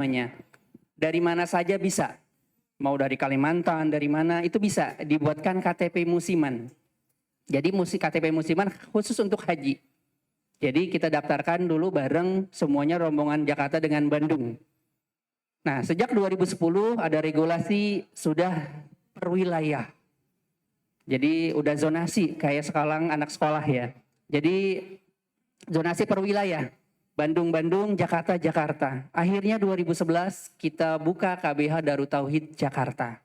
namanya. Dari mana saja bisa. Mau dari Kalimantan, dari mana itu bisa dibuatkan KTP musiman. Jadi KTP musiman khusus untuk haji. Jadi kita daftarkan dulu bareng semuanya rombongan Jakarta dengan Bandung. Nah, sejak 2010 ada regulasi sudah per wilayah. Jadi udah zonasi kayak sekarang anak sekolah ya. Jadi zonasi per wilayah. Bandung, Jakarta. Akhirnya 2011 kita buka KBH Darut Tauhid Jakarta.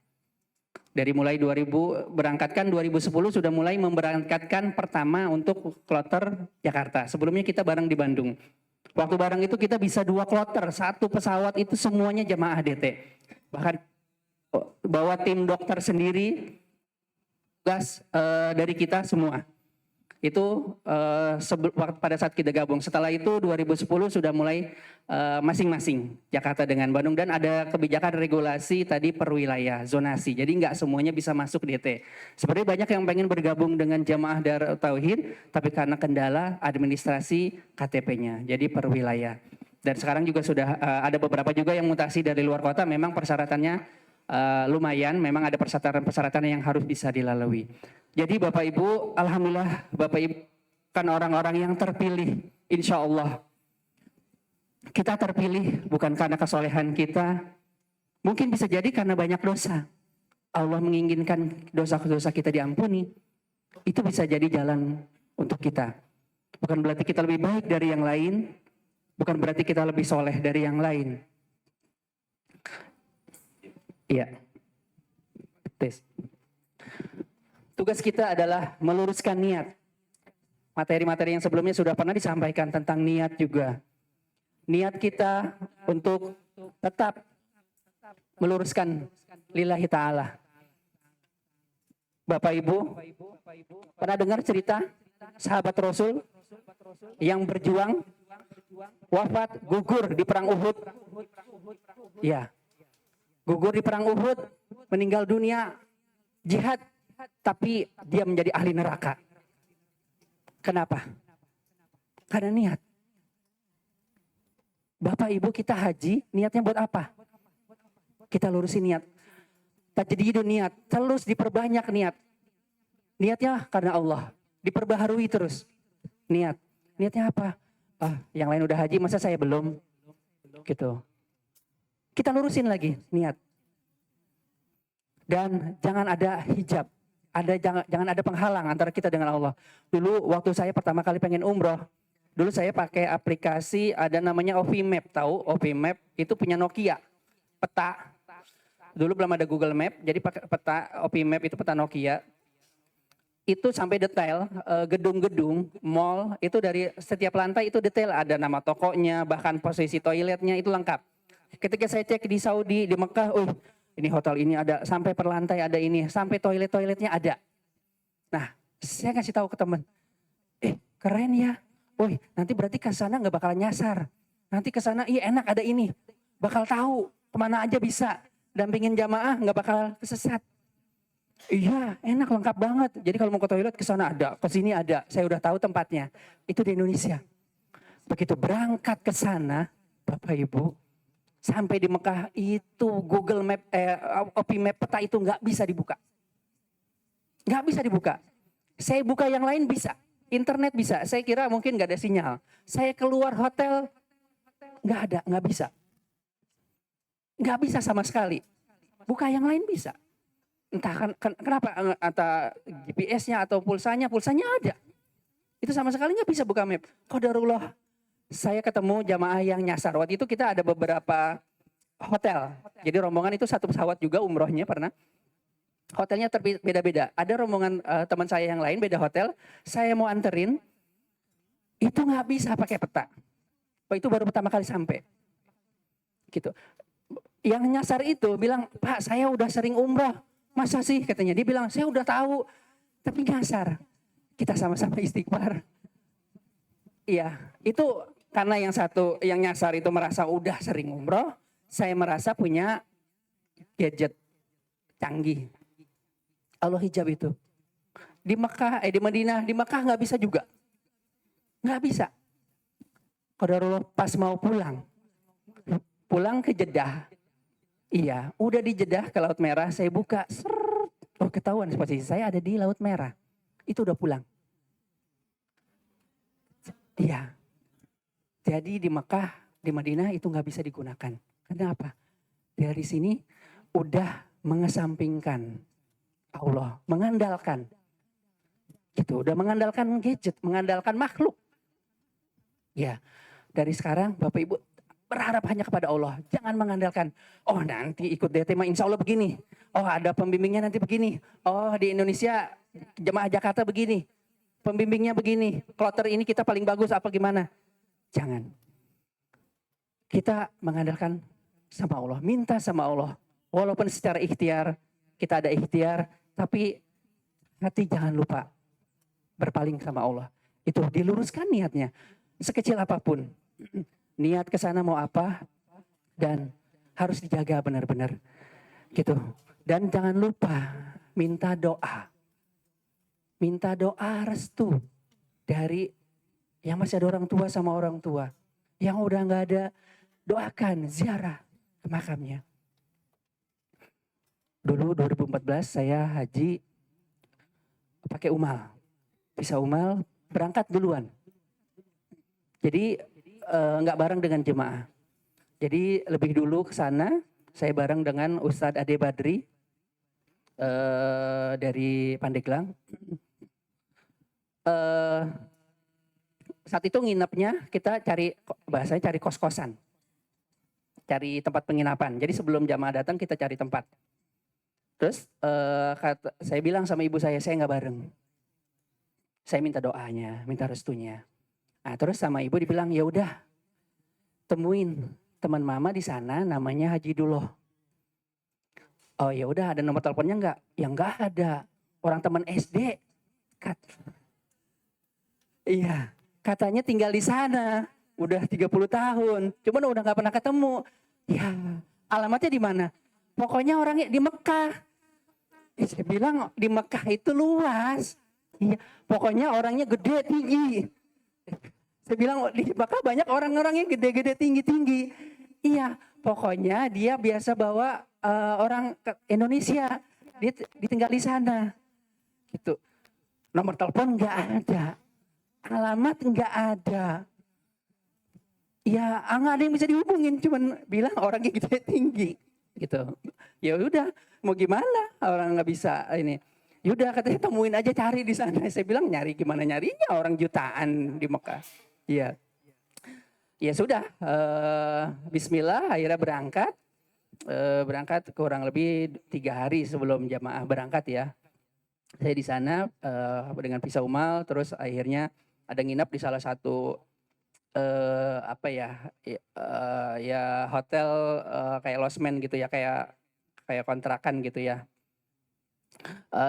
Dari mulai 2000 berangkatkan 2010 sudah mulai memberangkatkan pertama untuk kloter Jakarta. Sebelumnya kita bareng di Bandung. Waktu bareng itu kita bisa 2 kloter, 1 pesawat itu semuanya jamaah DT. Bahkan bawa tim dokter sendiri, tugas dari kita semua. Itu pada saat kita gabung. Setelah itu 2010 sudah mulai masing-masing Jakarta dengan Bandung dan ada kebijakan regulasi tadi per wilayah, zonasi. Jadi nggak semuanya bisa masuk DT. Sebenarnya banyak yang pengen bergabung dengan jamaah Darut Tauhid, tapi karena kendala administrasi KTP-nya. Jadi per wilayah. Dan sekarang juga sudah ada beberapa juga yang mutasi dari luar kota. Memang persyaratannya lumayan. Memang ada persyaratan yang harus bisa dilalui. Jadi Bapak Ibu, alhamdulillah Bapak Ibu kan orang-orang yang terpilih, insya Allah. Kita terpilih bukan karena kesolehan kita, mungkin bisa jadi karena banyak dosa. Allah menginginkan dosa-dosa kita diampuni, itu bisa jadi jalan untuk kita. Bukan berarti kita lebih baik dari yang lain, bukan berarti kita lebih soleh dari yang lain. Iya. Tes. Tugas kita adalah meluruskan niat. Materi-materi yang sebelumnya sudah pernah disampaikan tentang niat juga. Niat kita untuk tetap meluruskan lillahi ta'ala. Bapak Ibu, pernah dengar cerita sahabat Rasul yang berjuang, wafat, gugur di perang Uhud? Ya, gugur di perang Uhud, meninggal dunia, jihad, tapi dia menjadi ahli neraka. Kenapa? Karena niat. Bapak Ibu kita haji, niatnya buat apa? Kita lurusin niat. Tajdidun niat, terus diperbanyak niat. Niatnya karena Allah, diperbaharui terus. Niat. Niatnya apa? Yang lain udah haji, masa saya belum? Gitu. Kita lurusin lagi niat. Dan jangan ada hijab. Jangan ada penghalang antara kita dengan Allah. Dulu waktu saya pertama kali pengen umroh, dulu saya pakai aplikasi ada namanya OVMap, tahu? OVMap itu punya Nokia, peta. Dulu belum ada Google Map, jadi pakai peta OVMap itu peta Nokia. Itu sampai detail, gedung-gedung, mall itu dari setiap lantai itu detail, ada nama tokonya, bahkan posisi toiletnya itu lengkap. Ketika saya cek di Saudi, di Mekah, ini hotel ini ada, sampai per lantai ada ini, sampai toiletnya ada. Nah, saya kasih tahu ke teman, keren ya. Nanti berarti ke sana nggak bakal nyasar. Nanti ke sana, enak ada ini, bakal tahu kemana aja bisa. Dampingin jamaah nggak bakal kesesat. Iya, enak lengkap banget. Jadi kalau mau ke toilet ke sana ada, ke sini ada. Saya udah tahu tempatnya. Itu di Indonesia. Begitu berangkat ke sana, Bapak Ibu, sampai di Mekah itu Google Map, OVMap peta itu nggak bisa dibuka. Nggak bisa dibuka. Saya buka yang lain bisa. Internet bisa. Saya kira mungkin nggak ada sinyal. Saya keluar hotel, nggak ada, nggak bisa. Nggak bisa sama sekali. Buka yang lain bisa. Entah kenapa, atau GPS-nya atau pulsanya ada. Itu sama sekali nggak bisa buka map. Qadarullah. Saya ketemu jamaah yang nyasar. Waktu itu kita ada beberapa hotel. Jadi rombongan itu satu pesawat juga umrohnya pernah. Hotelnya beda-beda. Ada rombongan teman saya yang lain beda hotel. Saya mau anterin. Itu nggak bisa pakai peta. Itu baru pertama kali sampai. Gitu. Yang nyasar itu bilang, Pak saya udah sering umroh. Masa sih katanya. Dia bilang saya udah tahu. Tapi nyasar. Kita sama-sama istighfar. Iya, itu karena yang satu yang nyasar itu merasa udah sering umroh, saya merasa punya gadget canggih. Allah hijab itu. Di Mekah, di Madinah, di Mekah nggak bisa juga. Nggak bisa. Qadarullah pas mau pulang, pulang ke Jeddah. Iya, udah di Jeddah ke Laut Merah, saya buka, oh ketahuan posisi saya ada di Laut Merah. Itu udah pulang. Iya. Jadi di Mekah, di Madinah itu nggak bisa digunakan. Kenapa? Dari sini udah mengesampingkan Allah, mengandalkan. Gitu, udah mengandalkan gadget, mengandalkan makhluk. Ya, dari sekarang Bapak Ibu berharap hanya kepada Allah. Jangan mengandalkan, oh nanti ikut DT mah insya Allah begini. Oh ada pembimbingnya nanti begini. Oh di Indonesia jemaah Jakarta begini. Pembimbingnya begini. Kloter ini kita paling bagus apa gimana. Jangan. Kita mengandalkan sama Allah. Minta sama Allah. Walaupun secara ikhtiar, kita ada ikhtiar. Tapi hati jangan lupa berpaling sama Allah. Itu diluruskan niatnya. Sekecil apapun. Niat ke sana mau apa. Dan harus dijaga benar-benar. Gitu. Dan jangan lupa minta doa. Minta doa restu dari yang masih ada orang tua sama orang tua. Yang udah gak ada, doakan ziarah ke makamnya. Dulu 2014 saya haji pakai umal. Bisa umal berangkat duluan. Jadi gak bareng dengan jemaah. Jadi lebih dulu ke sana, saya bareng dengan Ustadz Ade Badri dari Pandeglang. Saat itu nginepnya kita cari, bahasanya cari kos-kosan. Cari tempat penginapan. Jadi sebelum jamaah datang kita cari tempat. Terus saya bilang sama ibu saya nggak bareng. Saya minta doanya, minta restunya. Nah, terus sama ibu dibilang, ya udah temuin teman mama di sana namanya Haji Duloh. Oh ya udah, ada nomor teleponnya nggak? Ya nggak ada. Orang teman SD. Iya, katanya tinggal di sana. Udah 30 tahun. Cuman udah nggak pernah ketemu. Ya, alamatnya di mana? Pokoknya orangnya di Mekah. Saya bilang di Mekah itu luas. Iya, pokoknya orangnya gede tinggi. Saya bilang di Mekah banyak orang-orang yang gede-gede tinggi-tinggi. Iya, pokoknya dia biasa bawa orang ke Indonesia. Dia ditinggal di sana. Gitu. Nomor telepon nggak ada. Alamat nggak ada. Ya nggak ada yang bisa dihubungin. Cuman bilang orangnya gede tinggi. Gitu. Ya udah, mau gimana? Orang nggak bisa ini. Yaudah katanya temuin aja, cari di sana. Saya bilang nyari gimana nyarinya, orang jutaan di Mekah. Iya. Ya sudah, bismillah akhirnya berangkat. Berangkat kurang lebih 3 hari sebelum jamaah berangkat ya. Saya di sana dengan pisau umal, terus akhirnya ada nginap di salah satu ya hotel kayak losmen gitu ya, kayak kontrakan gitu ya.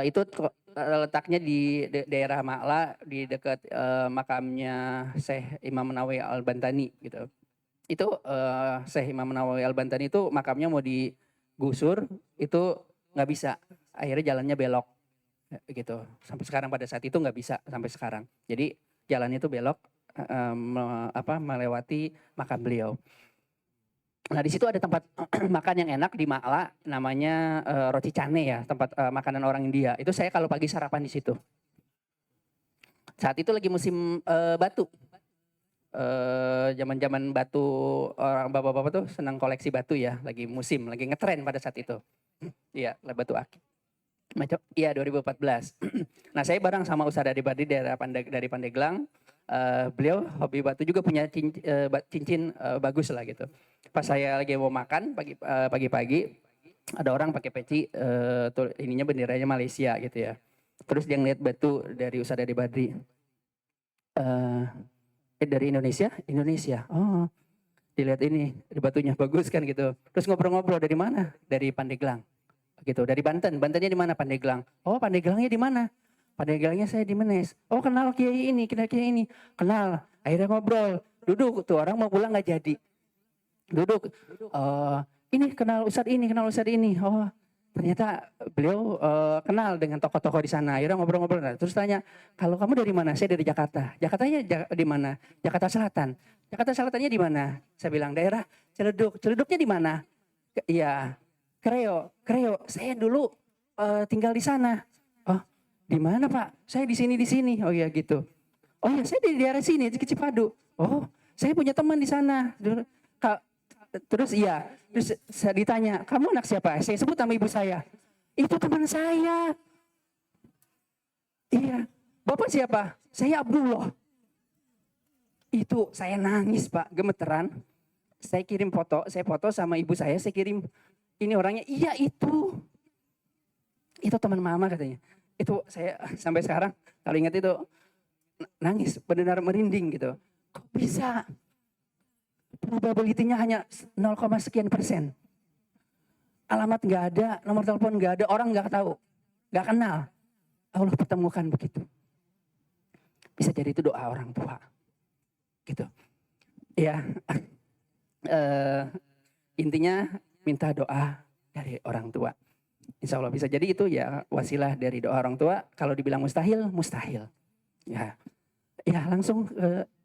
Itu letaknya di daerah Ma'la, di dekat makamnya Syekh Imam Nawawi Al-Bantani gitu. Itu Syekh Imam Nawawi Al-Bantani itu makamnya mau digusur, itu nggak bisa. Akhirnya jalannya belok gitu. Sampai sekarang pada saat itu nggak bisa sampai sekarang. Jadi jalannya itu belok melewati makam beliau. Nah di situ ada tempat makan yang enak di Ma'la, namanya Roti Cane ya, tempat makanan orang India. Itu saya kalau pagi sarapan di situ. Saat itu lagi musim batu. Zaman-zaman batu, orang bapak-bapak tuh senang koleksi batu ya, lagi musim, lagi ngetren pada saat itu. Iya, batu akik. Iya 2014. Nah saya bareng sama Ustadz Ade Badri dari Pandeglang. Beliau hobi batu juga, punya cincin bagus lah gitu. Pas saya lagi mau makan pagi-pagi, ada orang pakai peci ininya benderanya Malaysia gitu ya. Terus dia ngeliat batu dari Ustadz Ade Badri. Dari Indonesia? Indonesia. Oh, dilihat ini batunya bagus kan gitu. Terus ngobrol-ngobrol, dari mana? Dari Pandeglang. Gitu, dari Banten. Bantennya di mana? Pandeglang. Oh, Pandeglangnya di mana? Pandeglangnya saya di Menes. Oh, kenal kiai ini, kenal kiai ini. Kenal. Akhirnya ngobrol. Duduk tuh, orang mau pulang nggak jadi. Duduk. Ini kenal Ustadz ini, kenal Ustadz ini. Oh, ternyata beliau kenal dengan tokoh-tokoh di sana. Akhirnya ngobrol-ngobrol. Nah, terus tanya, kalau kamu dari mana? Saya dari Jakarta. Jakartanya di mana? Jakarta Selatan. Jakarta Selatannya di mana? Saya bilang daerah Ciledug. Ciledugnya di mana? Iya, Kreo. Kreo. Saya dulu tinggal di sana. Oh, di mana Pak? Saya di sini di sini. Oh iya gitu. Oh ya saya di daerah sini di Cipadu. Oh, saya punya teman di sana. Terus iya, terus saya ditanya, kamu anak siapa? Saya sebut nama ibu saya. Itu teman saya. Iya. Bapak siapa? Saya Abdullah. Itu saya nangis Pak, gemeteran. Saya kirim foto, saya foto sama ibu saya kirim. Ini orangnya, iya itu. Itu teman mama katanya. Itu saya sampai sekarang kalau ingat itu nangis, benar-benar merinding gitu. Kok bisa? Probability-nya hanya 0, sekian persen. Alamat nggak ada, nomor telepon nggak ada, orang nggak tahu, nggak kenal. Allah pertemukan begitu. Bisa jadi itu doa orang tua, gitu. Ya, intinya minta doa dari orang tua. Insya Allah bisa jadi itu ya wasilah dari doa orang tua. Kalau dibilang mustahil, mustahil. Ya, ya langsung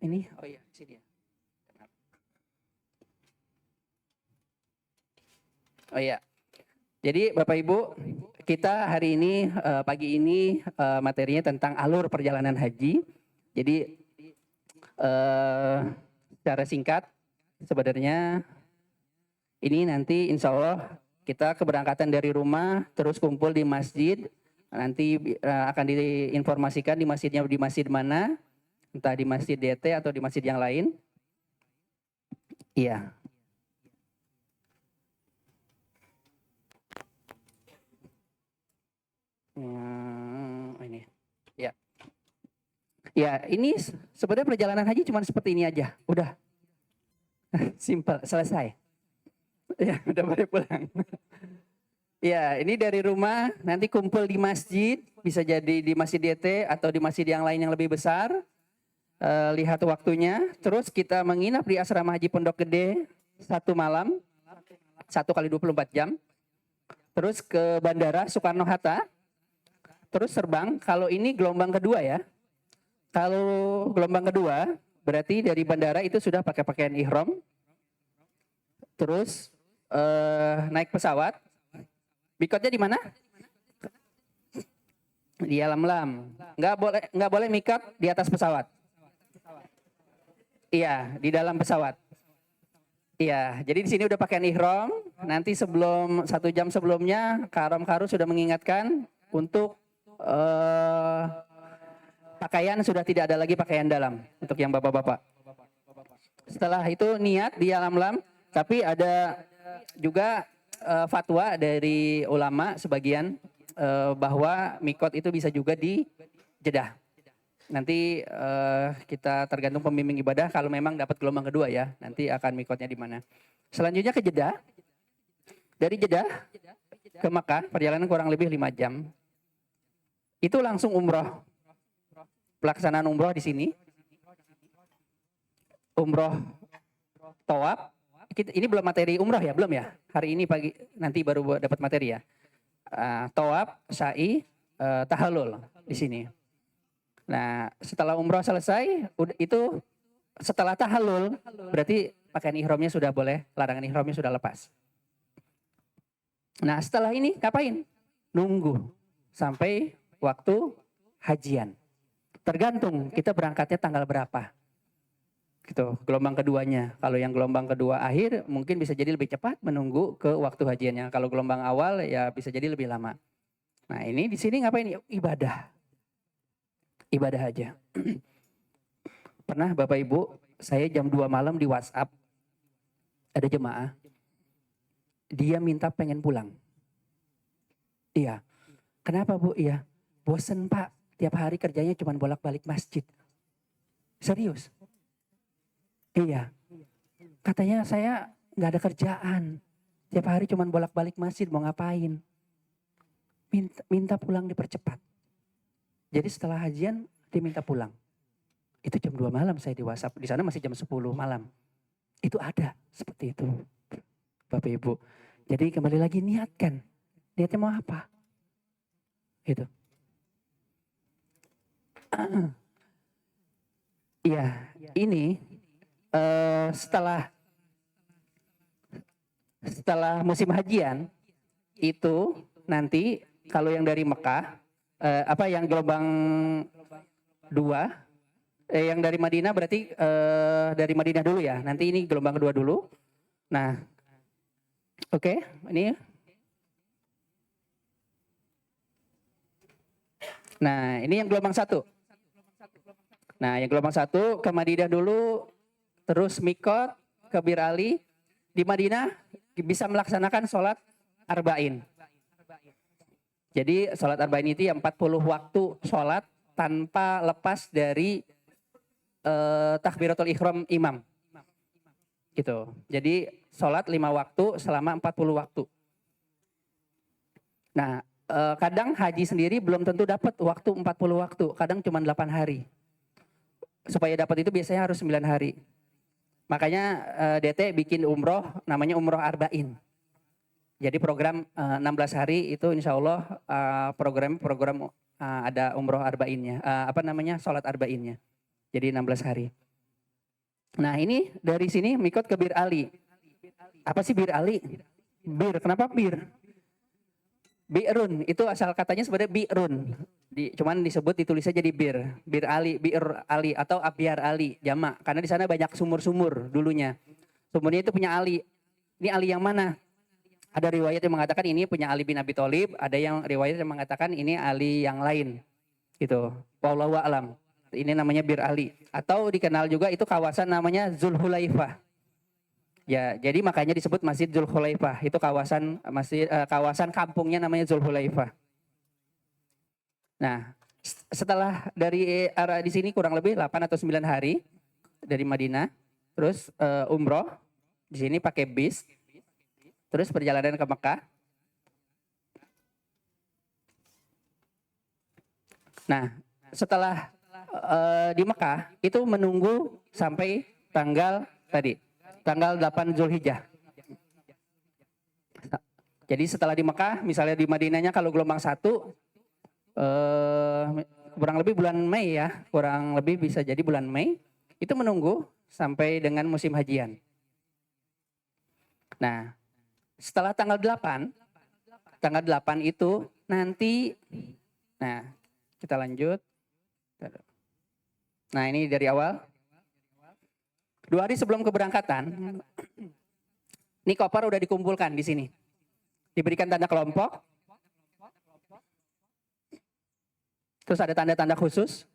ini. Oh iya, sini ya. Oh iya. Jadi Bapak Ibu, kita hari ini pagi ini materinya tentang alur perjalanan haji. Jadi secara singkat sebenarnya ini nanti insya Allah kita keberangkatan dari rumah terus kumpul di masjid. Nanti akan diinformasikan di masjidnya di masjid mana, entah di masjid DT atau di masjid yang lain. Iya. Ini ya ya ini sebenarnya perjalanan haji cuma seperti ini aja udah simple selesai ya udah boleh pulang. Ya ini dari rumah nanti kumpul di masjid, bisa jadi di masjid DT atau di masjid yang lain yang lebih besar. Lihat waktunya, terus kita menginap di asrama haji Pondok Gede 1 malam 1 kali 24 jam, terus ke bandara Soekarno-Hatta. Terus terbang, kalau ini gelombang kedua ya. Kalau gelombang kedua, berarti dari bandara itu sudah pakai pakaian ihram. Terus naik pesawat. Mikotnya di mana? Di Alam-Lam. Nggak boleh mikot di atas pesawat. Iya, di dalam pesawat. Iya, jadi di sini udah pakaian ihram. Nanti 1 jam sebelumnya, Karom sudah mengingatkan untuk pakaian sudah tidak ada lagi pakaian dalam untuk yang bapak-bapak. Setelah itu niat di Alam-Lam, tapi ada juga fatwa dari ulama sebagian bahwa mikot itu bisa juga di Jeddah. Nanti kita tergantung pembimbing ibadah kalau memang dapat gelombang kedua ya, nanti akan mikotnya di mana. Selanjutnya ke Jeddah. Dari Jeddah ke Makkah perjalanan kurang lebih 5 jam. Itu langsung umroh. Pelaksanaan umroh di sini. Umroh tawaf. Ini belum materi umroh ya, belum ya? Hari ini pagi nanti baru dapat materi ya. Tawaf, sa'i, tahallul di sini. Nah, setelah umroh selesai, itu setelah tahallul berarti pakaian ihramnya sudah boleh, larangan ihramnya sudah lepas. Nah, setelah ini ngapain? Nunggu sampai waktu hajian. Tergantung kita berangkatnya tanggal berapa. Gitu, gelombang keduanya. Kalau yang gelombang kedua akhir mungkin bisa jadi lebih cepat menunggu ke waktu hajiannya. Kalau gelombang awal ya bisa jadi lebih lama. Nah, ini di sini ngapain? Ibadah. Ibadah aja. Pernah Bapak Ibu, saya jam 2 malam di WhatsApp ada jemaah. Dia minta pengen pulang. Iya. Kenapa Bu? Iya. Bosen Pak, tiap hari kerjanya cuma bolak-balik masjid. Serius? Iya. Katanya saya nggak ada kerjaan. Tiap hari cuma bolak-balik masjid, mau ngapain? Minta pulang dipercepat. Jadi setelah hajian dia minta pulang. Itu jam 2 malam saya di WhatsApp. Di sana masih jam 10 malam. Itu ada seperti itu Bapak Ibu. Jadi kembali lagi niatkan. Niatnya mau apa? Gitu. Iya, ini setelah musim hajian itu nanti kalau yang dari Mekah, yang gelombang 2, yang dari Madinah berarti dari Madinah dulu ya. Nanti ini gelombang kedua dulu. Nah, oke, ini. Nah, ini yang gelombang 1. Nah, yang gelombang 1 ke Madinah dulu, terus mikot ke Bir Ali. Di Madinah bisa melaksanakan sholat arba'in. Jadi sholat arba'in itu 40 waktu sholat tanpa lepas dari takbiratul ihram imam. Gitu. Jadi sholat 5 waktu selama 40 waktu. Nah, kadang haji sendiri belum tentu dapat waktu 40 waktu, kadang cuma 8 hari. Supaya dapat itu biasanya harus 9 hari. Makanya DT bikin umroh namanya umroh arba'in. Jadi program 16 hari itu insya Allah program ada umroh arba'innya. Sholat arba'innya. Jadi 16 hari. Nah ini dari sini mikot ke Bir Ali. Apa sih Bir Ali? Bir, kenapa bir? Bi'run, itu asal katanya sebenarnya bi'run. Cuman disebut ditulisnya jadi Bir Ali, Bir Ali atau Abyar Ali, jamak. Karena di sana banyak sumur-sumur dulunya. Sumurnya itu punya Ali. Ini Ali yang mana? Ada riwayat yang mengatakan ini punya Ali bin Abi Thalib, ada yang riwayat yang mengatakan ini Ali yang lain. Gitu. Wallahu a'lam. Ini namanya Bir Ali. Atau dikenal juga itu kawasan namanya Zulhulaifah. Ya, jadi makanya disebut Masjid Zulhulaifah. Itu kawasan kampungnya namanya Zulhulaifah. Nah, setelah dari arah di sini kurang lebih 8 atau 9 hari dari Madinah, terus umroh di sini pakai bis, terus perjalanan ke Mekah. Nah, setelah di Mekah itu menunggu sampai tanggal 8 Zulhijjah. Jadi setelah di Mekah, misalnya di Madinahnya kalau gelombang 1, kurang lebih bulan Mei ya, kurang lebih bisa jadi bulan Mei, itu menunggu sampai dengan musim hajian. Nah, setelah tanggal 8 itu nanti, nah kita lanjut. Nah ini dari awal. 2 hari sebelum keberangkatan, ini koper udah dikumpulkan di sini. Diberikan tanda kelompok. Terus ada tanda-tanda khusus.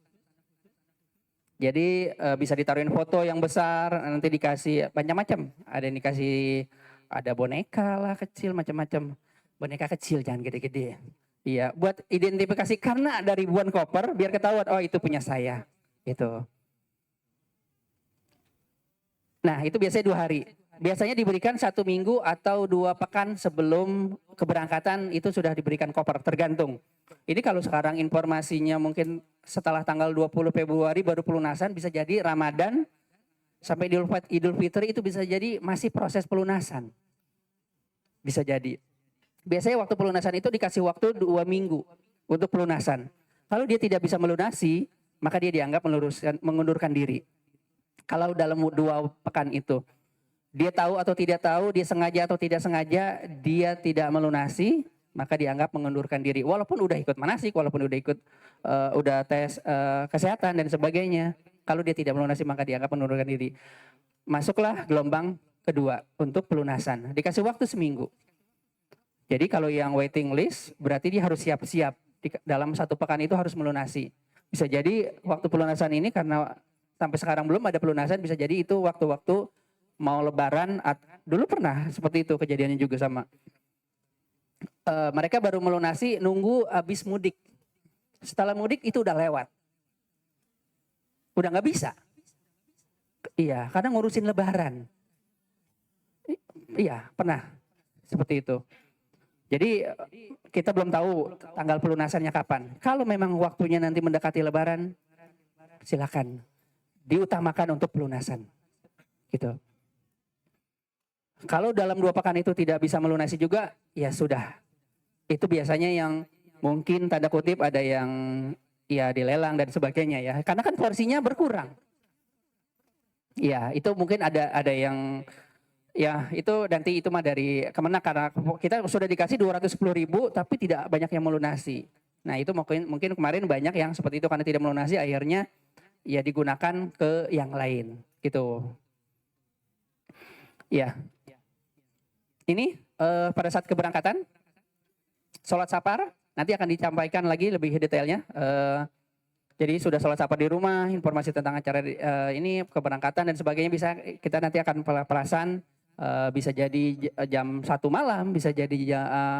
Jadi bisa ditaruhin foto yang besar, nanti dikasih macam-macam. Ada yang dikasih, ada boneka lah kecil, macam-macam. Boneka kecil, jangan gede-gede. Iya, buat identifikasi karena ada ribuan koper, biar ketahuan, oh itu punya saya. Gitu. Nah itu biasanya 2 hari. Biasanya diberikan 1 minggu atau 2 pekan sebelum keberangkatan itu sudah diberikan koper, tergantung. Ini kalau sekarang informasinya mungkin setelah tanggal 20 Februari baru pelunasan, bisa jadi Ramadan sampai Idul Fitri itu bisa jadi masih proses pelunasan. Bisa jadi. Biasanya waktu pelunasan itu dikasih waktu 2 minggu untuk pelunasan. Kalau dia tidak bisa melunasi, maka dia dianggap mengundurkan diri. Kalau dalam 2 pekan itu, dia tahu atau tidak tahu, dia sengaja atau tidak sengaja, dia tidak melunasi, maka dianggap mengundurkan diri. Walaupun udah ikut manasik, walaupun udah ikut udah tes kesehatan dan sebagainya. Kalau dia tidak melunasi, maka dianggap mengundurkan diri. Masuklah gelombang kedua untuk pelunasan. Dikasih waktu 1 minggu. Jadi kalau yang waiting list, berarti dia harus siap-siap. Dalam 1 pekan itu harus melunasi. Bisa jadi waktu pelunasan ini karena sampai sekarang belum ada pelunasan, bisa jadi itu waktu-waktu mau lebaran. Dulu pernah seperti itu kejadiannya juga sama. Mereka baru melunasi nunggu habis mudik. Setelah mudik itu udah lewat. Udah nggak bisa. Iya, karena ngurusin lebaran. Iya, pernah seperti itu. Jadi kita belum tahu tanggal pelunasannya kapan. Kalau memang waktunya nanti mendekati lebaran, silakan. Diutamakan untuk pelunasan. Gitu. Kalau dalam 2 pekan itu tidak bisa melunasi juga, ya sudah. Itu biasanya yang mungkin tanda kutip ada yang ya dilelang dan sebagainya ya. Karena kan porsinya berkurang. Ya, itu mungkin ada yang ya itu nanti itu mah dari Kemenak karena kita sudah dikasih 210.000 tapi tidak banyak yang melunasi. Nah, itu mungkin kemarin banyak yang seperti itu karena tidak melunasi akhirnya ya digunakan ke yang lain gitu. Ya. Ini pada saat keberangkatan sholat safar nanti akan disampaikan lagi lebih detailnya. Jadi sudah sholat safar di rumah, informasi tentang acara ini keberangkatan dan sebagainya bisa kita nanti akan pelasan. Bisa jadi jam 1 malam, bisa jadi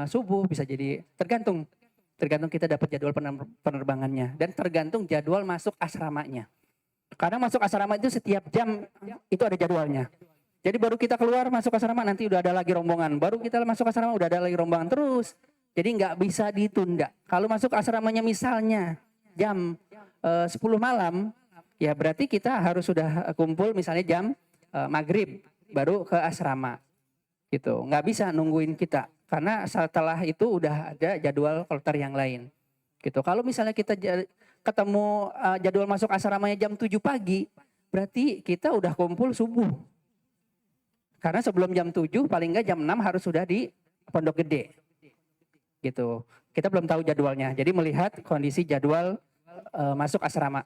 subuh, bisa jadi tergantung kita dapat jadwal penerbangannya dan tergantung jadwal masuk asramanya. Karena masuk asrama itu setiap jam itu ada jadwalnya. Jadi baru kita keluar masuk asrama nanti udah ada lagi rombongan, baru kita masuk asrama udah ada lagi rombongan terus. Jadi nggak bisa ditunda. Kalau masuk asramanya misalnya jam 10 malam, ya berarti kita harus sudah kumpul misalnya jam maghrib baru ke asrama gitu. Nggak bisa nungguin kita karena setelah itu udah ada jadwal kloter yang lain gitu. Kalau misalnya kita ketemu jadwal masuk asramanya jam 7 pagi, berarti kita udah kumpul subuh. Karena sebelum jam 7 paling nggak jam 6 harus sudah di Pondok Gede gitu. Kita belum tahu jadwalnya. Jadi melihat kondisi jadwal masuk asrama.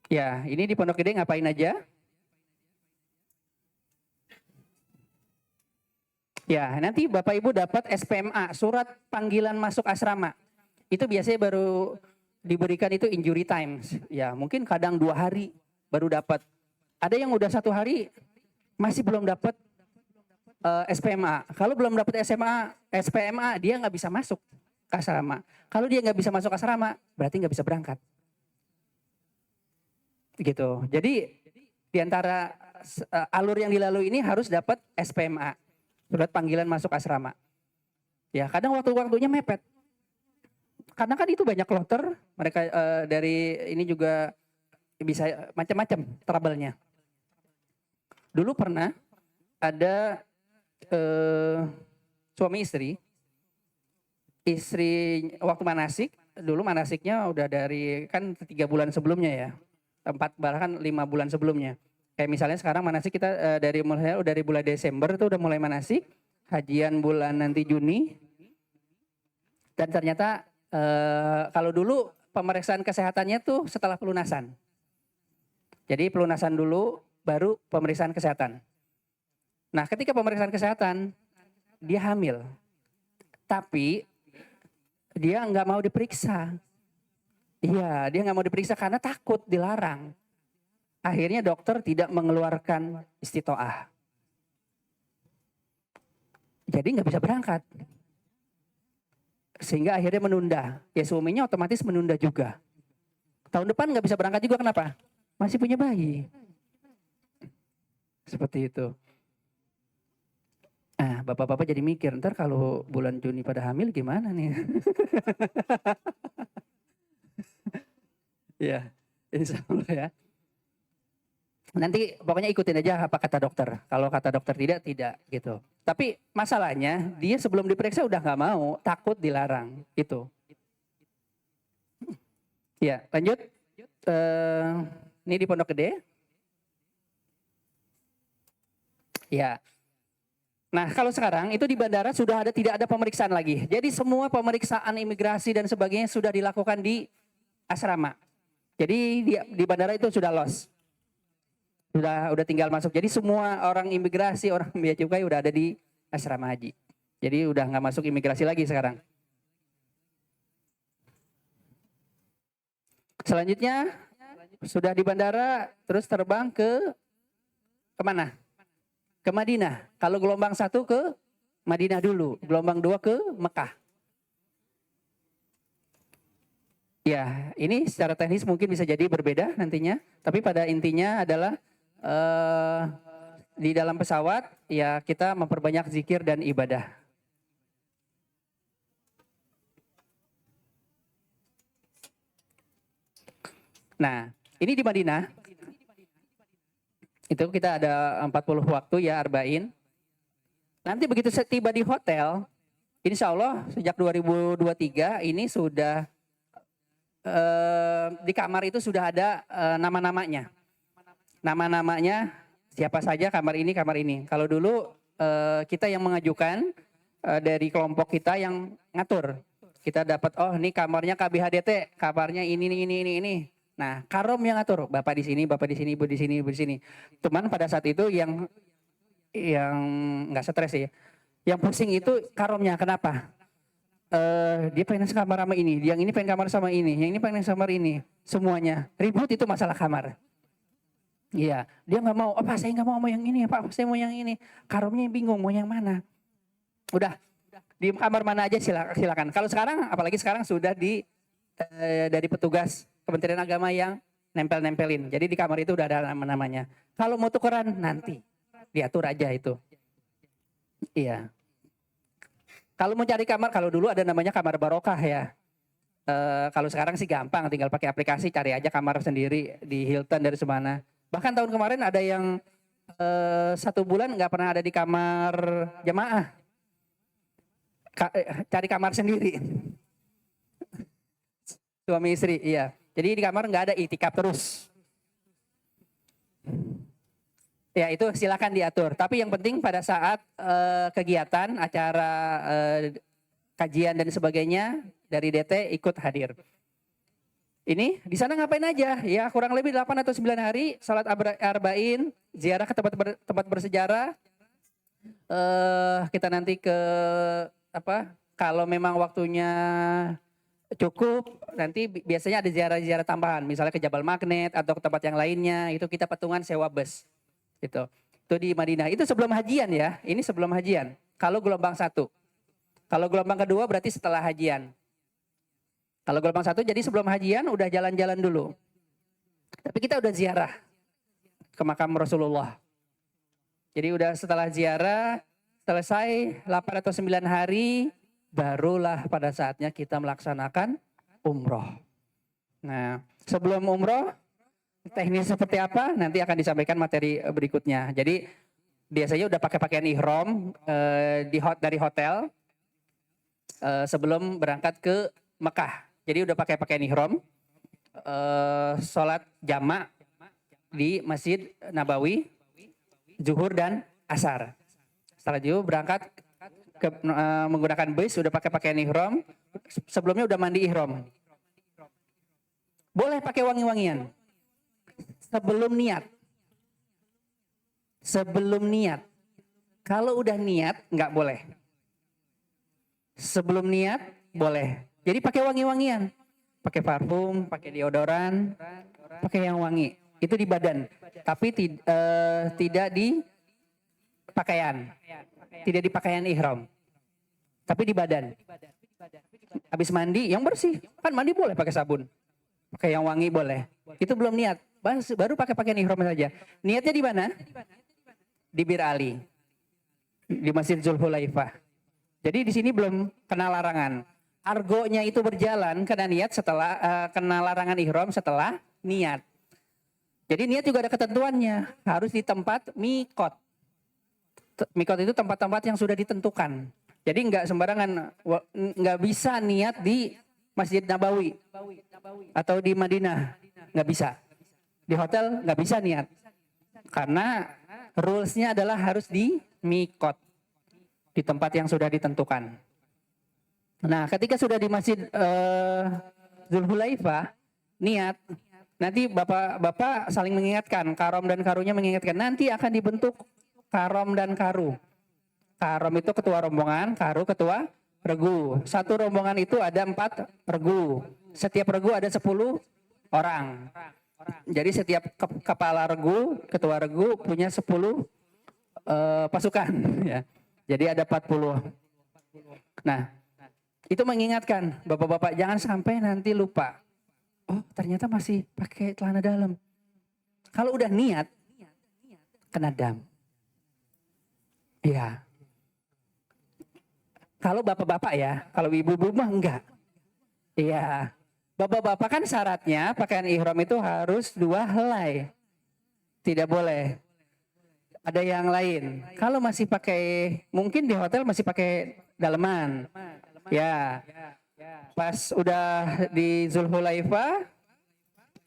Ya, ini di Pondok Gede ngapain aja? Ya, nanti Bapak Ibu dapat SPMA, surat panggilan masuk asrama. Itu biasanya baru diberikan itu injury times. Ya, mungkin kadang 2 hari baru dapat. Ada yang udah 1 hari masih belum dapat SPMA. Kalau belum dapat SPMA dia nggak bisa masuk ke asrama. Kalau dia nggak bisa masuk asrama, berarti nggak bisa berangkat. Gitu. Jadi di antara alur yang dilalui ini harus dapat SPMA, surat panggilan masuk asrama. Ya, kadang waktu-waktunya mepet. Karena kan itu banyak kloter, mereka dari ini juga bisa macam-macam trouble-nya. Dulu pernah ada suami istri waktu manasik, dulu manasiknya udah dari kan 3 bulan sebelumnya ya, 4 bahkan 5 bulan sebelumnya. Kayak misalnya sekarang manasik kita dari bulan Desember tuh udah mulai manasik, hajian bulan nanti Juni, dan ternyata kalau dulu pemeriksaan kesehatannya tuh setelah pelunasan. Jadi pelunasan dulu, baru pemeriksaan kesehatan. Nah, ketika pemeriksaan kesehatan, dia hamil. Tapi dia nggak mau diperiksa. Iya, dia nggak mau diperiksa karena takut dilarang. Akhirnya dokter tidak mengeluarkan istitoah. Jadi nggak bisa berangkat. Sehingga akhirnya menunda. Ya suaminya otomatis menunda juga. Tahun depan nggak bisa berangkat juga, kenapa? Masih punya bayi. Seperti itu. Nah, bapak-bapak jadi mikir, ntar kalau bulan Juni pada hamil gimana nih? Ya, insya Allah ya. Nanti pokoknya ikutin aja apa kata dokter. Kalau kata dokter tidak gitu. Tapi masalahnya dia sebelum diperiksa udah nggak mau, takut dilarang itu. Ya, lanjut. Ini di Pondok Gede. Ya. Nah, kalau sekarang itu di bandara sudah tidak ada pemeriksaan lagi. Jadi semua pemeriksaan imigrasi dan sebagainya sudah dilakukan di asrama. Jadi di bandara itu sudah lost. Udah tinggal masuk. Jadi semua orang imigrasi, orang bea cukai udah ada di asrama haji. Jadi udah nggak masuk imigrasi lagi sekarang. Selanjutnya sudah di bandara, terus terbang ke mana? Ke Madinah. Kalau gelombang 1 ke Madinah dulu, gelombang 2 ke Mekah. Ya, ini secara teknis mungkin bisa jadi berbeda nantinya, tapi pada intinya adalah di dalam pesawat ya kita memperbanyak zikir dan ibadah. Nah, ini di Madinah. Itu kita ada 40 waktu ya arba'in. Nanti begitu tiba di hotel, Insya Allah sejak 2023 ini sudah di kamar itu sudah ada nama-namanya. Nama-namanya siapa saja kamar ini, kamar ini. Kalau dulu kita yang mengajukan dari kelompok kita yang ngatur. Kita dapat, oh ini kamarnya KBHDT, kamarnya ini. Nah, karom yang ngatur, bapak di sini, ibu di sini, ibu di sini. Cuman pada saat itu yang nggak stres ya, yang pusing itu karomnya. Kenapa? Dia pengen kamar sama ini, yang ini pengen kamar sama ini, yang ini pengen kamar ini, semuanya ribut itu masalah kamar. Iya, dia nggak mau, oh Pak saya nggak mau yang ini, Pak saya mau yang ini, karomnya bingung mau yang mana. Udah di kamar mana aja silakan. Kalau sekarang, apalagi sekarang sudah dari petugas Kementerian Agama yang nempelin. Jadi di kamar itu udah ada nama-namanya. Kalau mau tukeran nanti diatur aja itu. Iya. Kalau mau cari kamar, kalau dulu ada namanya kamar barokah ya. Kalau sekarang sih gampang, tinggal pakai aplikasi cari aja kamar sendiri di Hilton dari semana. Bahkan tahun kemarin ada yang 1 bulan nggak pernah ada di kamar jamaah, cari kamar sendiri. Suami istri, iya. Jadi di kamar nggak ada itikaf terus. Ya itu silakan diatur. Tapi yang penting pada saat kegiatan, acara kajian dan sebagainya dari DT ikut hadir. Ini di sana ngapain aja? Ya kurang lebih 8 atau 9 hari, salat arba'in, ziarah ke tempat bersejarah. Kita nanti ke kalau memang waktunya cukup, nanti biasanya ada ziarah-ziarah tambahan, misalnya ke Jabal Magnet atau ke tempat yang lainnya, itu kita patungan sewa bus. Itu di Madinah. Itu sebelum hajian ya. Ini sebelum hajian. Kalau gelombang 1. Kalau gelombang kedua berarti setelah hajian. Kalau gelombang 1 jadi sebelum hajian udah jalan-jalan dulu. Tapi kita udah ziarah ke makam Rasulullah. Jadi udah setelah ziarah selesai 8 atau 9 hari barulah pada saatnya kita melaksanakan umroh. Nah, sebelum umroh teknis seperti apa nanti akan disampaikan materi berikutnya. Jadi biasanya udah pakai pakaian ihram dari hotel sebelum berangkat ke Mekah. Jadi udah pakai pakaian ihram, sholat jamak di Masjid Nabawi, zuhur dan asar. Setelah itu berangkat menggunakan bus, udah pakai pakaian ihram, sebelumnya udah mandi ihram. Boleh pakai wangi-wangian. Sebelum niat. Kalau udah niat nggak boleh. Sebelum niat boleh. Jadi pakai wangi-wangian. Pakai parfum, pakai deodoran, pakai yang wangi. Itu di badan. Tapi tidak di pakaian. Tidak di pakaian ihram. Tapi di badan. Habis mandi yang bersih. Kan mandi boleh pakai sabun. Pakai yang wangi boleh. Itu belum niat. Baru pakai pakaian ihram saja. Niatnya di mana? Di Bir Ali. Di Masjid Zulhulaifah. Jadi di sini belum kena larangan. Argonya itu berjalan kena niat setelah kena larangan ihram setelah niat. Jadi niat juga ada ketentuannya. Harus di tempat mikot. Mikot itu tempat-tempat yang sudah ditentukan. Jadi nggak sembarangan, nggak bisa niat di Masjid Nabawi atau di Madinah, nggak bisa. Di hotel nggak bisa niat, karena rules-nya adalah harus di mikot, di tempat yang sudah ditentukan. Nah, ketika sudah di Masjid Zulhulaifah, niat, nanti bapak saling mengingatkan, karom dan karunya mengingatkan, nanti akan dibentuk karom dan karu. Karom itu ketua rombongan, karu ketua regu. Satu rombongan itu ada 4 regu. Setiap regu ada 10 orang. Jadi setiap kepala regu, ketua regu punya 10 pasukan. Ya. Jadi ada 40. Nah, itu mengingatkan bapak-bapak jangan sampai nanti lupa. Oh ternyata masih pakai celana dalam. Kalau udah niat, kena dam. Iya. Kalau bapak-bapak ya, kalau ibu-ibu mah enggak. Iya. Bapak-bapak kan syaratnya pakaian ihram itu harus 2 helai. Tidak boleh Ada yang lain. Kalau masih pakai, mungkin di hotel masih pakai daleman. Ya, pas udah di Zulhulaifah,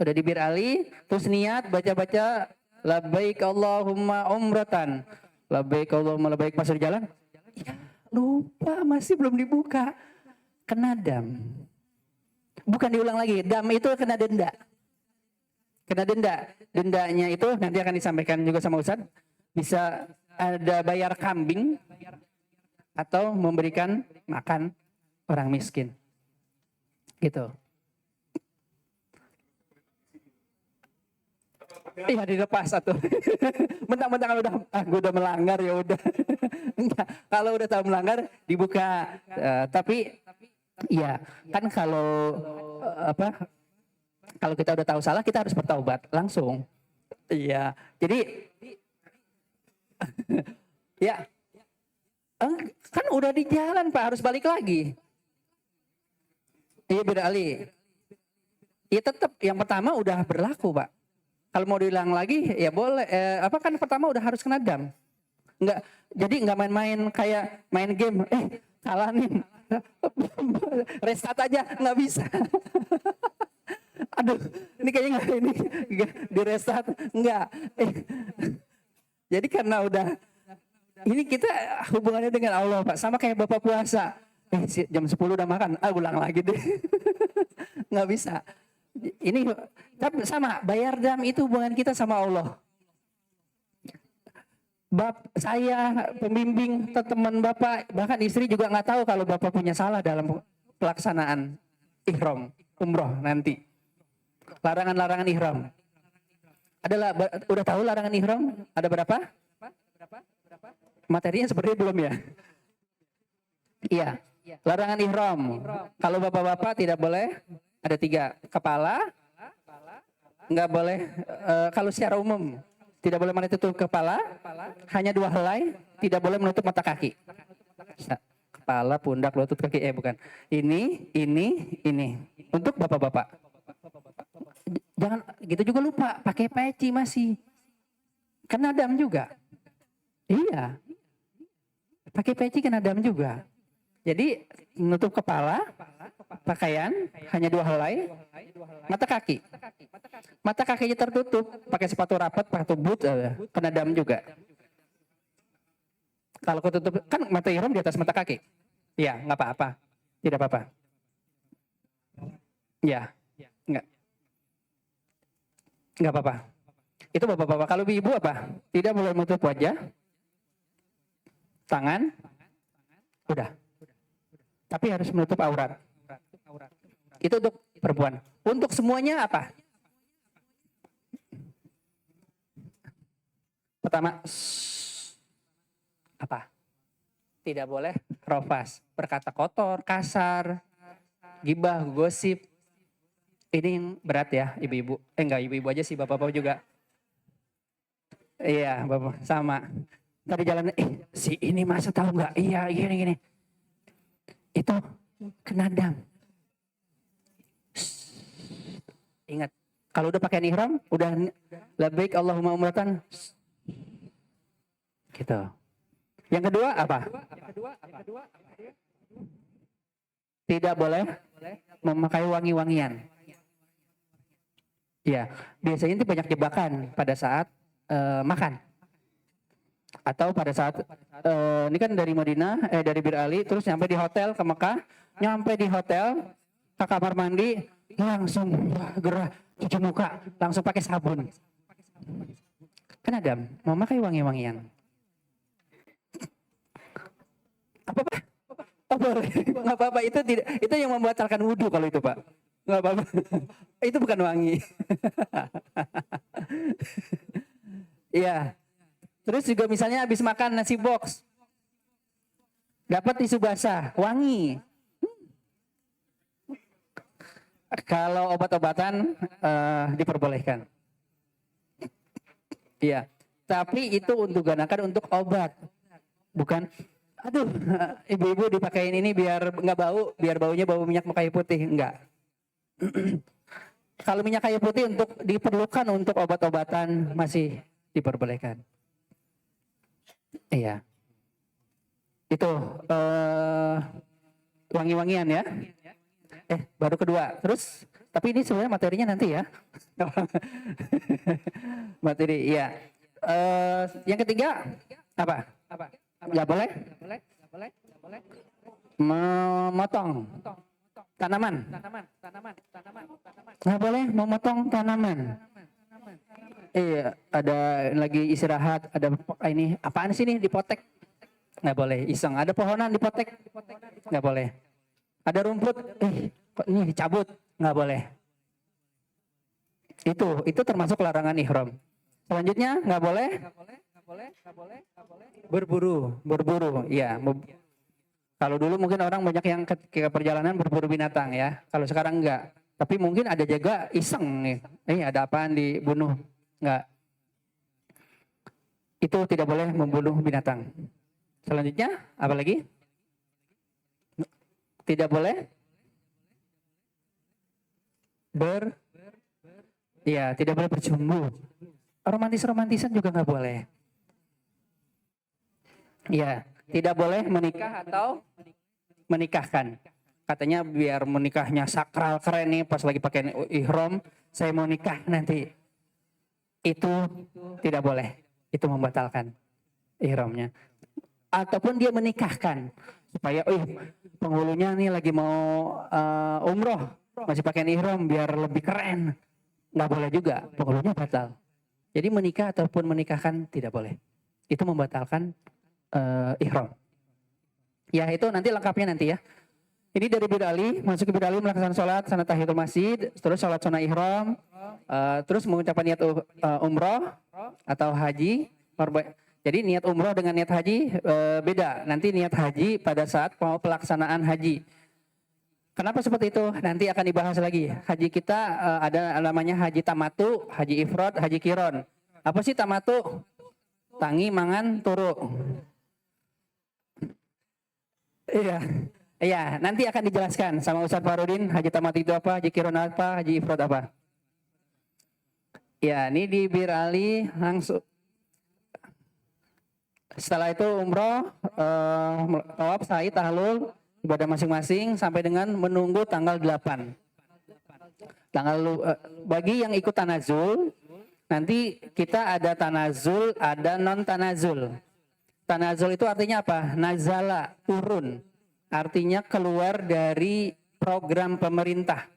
udah di Bir Ali, terus niat baca-baca labbaik Allahumma umratan. Labbaik Allahumma labbaik pas di jalan. Ya, lupa masih belum dibuka. Kena dam. Bukan diulang lagi, dam itu kena denda. Kena denda. Dendanya itu nanti akan disampaikan juga sama Ustadz. Bisa ada bayar kambing atau memberikan makan orang miskin. Gitu. Iya dilepas satu. Mentang-mentang kalau udah melanggar ya udah. Enggak, kalau udah tahu melanggar dibuka. Tapi iya, kan kalau apa? Kalau kita udah tahu salah kita harus bertaubat langsung. Iya. Jadi ya kan udah di jalan Pak, harus balik lagi. Iya Bir Ali. Ya tetap yang pertama udah berlaku Pak. Kalau mau diulang lagi ya boleh. Apa kan pertama udah harus kena dam. Enggak, jadi nggak main-main kayak main game. Kalah nih. Restart aja nggak bisa. Aduh, ini kayaknya nggak ini di restart enggak. Jadi karena udah ini kita hubungannya dengan Allah Pak, sama kayak Bapak puasa. Jam 10 udah makan, ulang lagi deh. Nggak bisa. Ini tapi sama, bayar dam itu hubungan kita sama Allah. Saya pembimbing teman Bapak, bahkan istri juga nggak tahu kalau Bapak punya salah dalam pelaksanaan ihram umroh nanti. Larangan-larangan ihram. Udah tahu larangan ihram? Ada berapa? Materinya seperti belum ya? Iya. Larangan ihram. Kalau bapak-bapak tidak boleh, ada 3. Kepala, nggak boleh, kalau secara umum, tidak boleh menutup kepala, hanya 2 helai, tidak boleh menutup mata kaki. Kepala, pundak, lutut, kaki, bukan. Ini. Untuk bapak-bapak. Jangan, gitu juga lupa, pakai peci masih. Kena dam juga. Iya. Pakai peci kena dam juga. Jadi menutup kepala, pakaian hanya 2 helai, mata kaki. Mata kakinya tertutup, pakai sepatu rapat, pakai boot, kena dam juga. Kalau ketutup, kan mata ihram di atas mata kaki. Ya, nggak apa-apa, tidak apa-apa. Ya, nggak apa-apa. Itu bapak-bapak. Kalau ibu apa? Tidak boleh menutup wajah, tangan, udah. Tapi harus menutup aurat. Itu untuk perempuan. Untuk semuanya apa? Pertama, apa? Tidak boleh rofas, berkata kotor, kasar, gibah, gosip. Ini yang berat ya, ibu-ibu. Enggak, ibu-ibu aja sih, bapak-bapak juga. Iya, bapak sama. Tadi jalan, si ini masa tahu nggak? Iya, gini. Itu kena dam. Ingat, kalau udah pakai ihram, udah labbaik Allahumma umratan. Gitu. Yang kedua apa? Tidak boleh memakai wangi-wangian. Ya, biasanya itu banyak jebakan pada saat makan. Atau pada saat ini kan dari Madinah, dari Bir Ali, terus nyampe di hotel ke Mekah, nyampe di hotel ke kamar mandi, langsung gerah cuci muka, langsung pakai sabun. Kan ada memakai wangi-wangian. Apa Pak? Oh boleh, nggak apa-apa. Itu tidak, itu yang membatalkan wudhu kalau itu Pak. Nggak apa-apa. Itu bukan wangi. Iya. Terus juga misalnya habis makan nasi box, dapat tisu basah, wangi. Kalau obat-obatan diperbolehkan. Iya. Tapi itu untuk gunakan untuk obat, bukan. Aduh, ibu-ibu dipakein ini biar nggak bau, biar baunya bau minyak kayu putih, enggak. Kalau minyak kayu putih untuk diperlukan untuk obat-obatan masih diperbolehkan. Iya. Itu wangi-wangian ya. Baru kedua. Terus tapi ini sebenarnya materinya nanti ya. Materi, iya. Yang ketiga apa? Nggak boleh? Memotong tanaman. Nggak boleh memotong tanaman. Ada lagi istirahat, ada ini apaan sih nih dipotek? Nggak boleh. Iseng, ada pohonan dipotek? Nggak boleh. Ada rumput, kok ini dicabut? Nggak boleh. Itu termasuk larangan ihram. Selanjutnya nggak boleh berburu, iya. Kalau dulu mungkin orang banyak yang ketika perjalanan berburu binatang ya. Kalau sekarang enggak. Tapi mungkin ada juga iseng nih. Ada apaan dibunuh? Enggak. Itu tidak boleh membunuh binatang. Selanjutnya apa lagi? Tidak boleh tidak boleh berjumbu. Romantisan juga nggak boleh. Ya, tidak boleh menikah atau menikahkan. Katanya biar menikahnya sakral keren nih pas lagi pakai ihram, saya mau nikah nanti. Itu tidak boleh. Itu membatalkan ihramnya. Ataupun dia menikahkan supaya penghulunya nih lagi mau umroh, masih pakai ihram biar lebih keren. Nggak boleh juga, penghulunya batal. Jadi menikah ataupun menikahkan tidak boleh. Itu membatalkan ihram. Ya itu nanti lengkapnya nanti ya. Ini dari Bir Ali, masuk ke Bir Ali melaksanakan sholat, sanad tahiyatul masjid, terus sholat sunnah ihram, terus mengucapkan niat umroh atau haji. Jadi niat umroh dengan niat haji beda. Nanti niat haji pada saat mau pelaksanaan haji. Kenapa seperti itu? Nanti akan dibahas lagi. Haji kita ada namanya haji tamatu, haji ifrad, haji kiron. Apa sih tamatu? Tangi, mangan, turu. Iya, nanti akan dijelaskan sama Ustadz Farudin, haji tamat itu apa, haji kiron apa, haji ifrad apa. Ya, ini di Bir Ali langsung. Setelah itu umroh, tawaf, sa'i, tahlul, ibadah masing-masing sampai dengan menunggu tanggal 8. Bagi yang ikut tanazul, nanti kita ada tanazul, ada non tanazul. Tanazul itu artinya apa? Nazala, turun. Artinya keluar dari program pemerintah.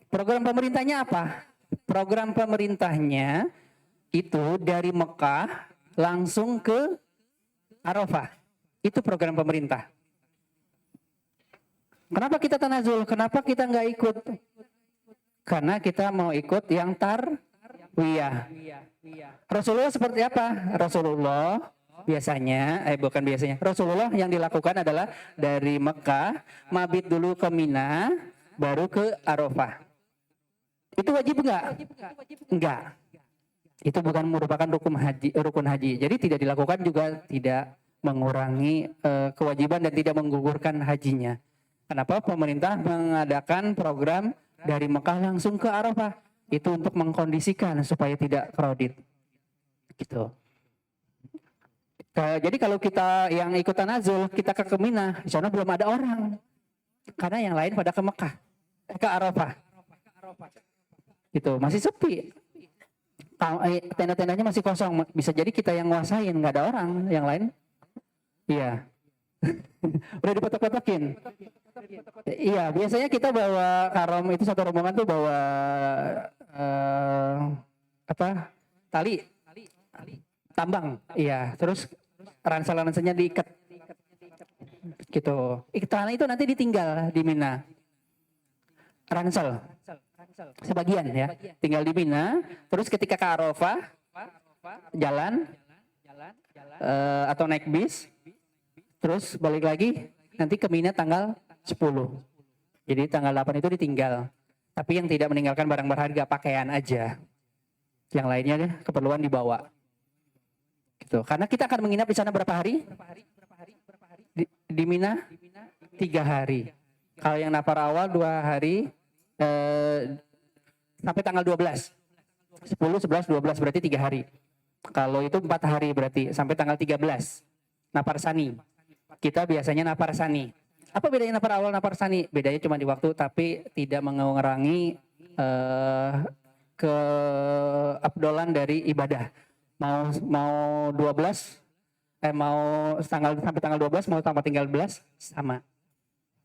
Program pemerintahnya apa? Program pemerintahnya itu dari Mekah langsung ke Arafah. Itu program pemerintah. Kenapa kita tanazul? Kenapa kita nggak ikut? Karena kita mau ikut yang tarwiyah. Rasulullah seperti apa? Rasulullah Rasulullah yang dilakukan adalah dari Mekah, mabit dulu ke Mina, baru ke Arafah. Itu wajib enggak? Enggak. Itu bukan merupakan rukun haji. Jadi tidak dilakukan juga tidak mengurangi kewajiban dan tidak menggugurkan hajinya. Kenapa pemerintah mengadakan program dari Mekah langsung ke Arafah? Itu untuk mengkondisikan supaya tidak crowded. Gitu. Jadi kalau kita yang ikut tanazul, kita ke Mina, di sana belum ada orang. Karena yang lain pada ke Mekah, ke Arafah. Gitu, masih sepi. Tenda-tendanya masih kosong. Bisa jadi kita yang nguasain, nggak ada orang, yang lain. Iya. Udah dipotok-potokin. Iya, biasanya kita bawa karom itu satu rombongan tuh bawa tali tambang. Iya, terus ransel-ranselnya diikat. Gitu. Ikatan itu nanti ditinggal di Mina. Ransel. Sebagian ya. Tinggal di Mina, terus ketika ke Arafah jalan atau naik bis, terus balik lagi nanti ke Mina tanggal 10. Jadi tanggal 8 itu ditinggal. Tapi yang tidak meninggalkan barang berharga, pakaian aja. Yang lainnya keperluan dibawa. Gitu. Karena kita akan menginap di sana berapa hari? Di Mina 3 hari. Kalau yang nafar awal 2 hari sampai tanggal 12. 10, 11, 12 berarti 3 hari. Kalau itu 4 hari berarti sampai tanggal 13. Naparsani. Kita biasanya naparsani. Apa bedanya napar awal naparsani? Bedanya cuma di waktu tapi tidak mengurangi ke abdolan dari ibadah. Mau 12 mau tanggal sampai tanggal 12 mau tambah tinggal 12 sama.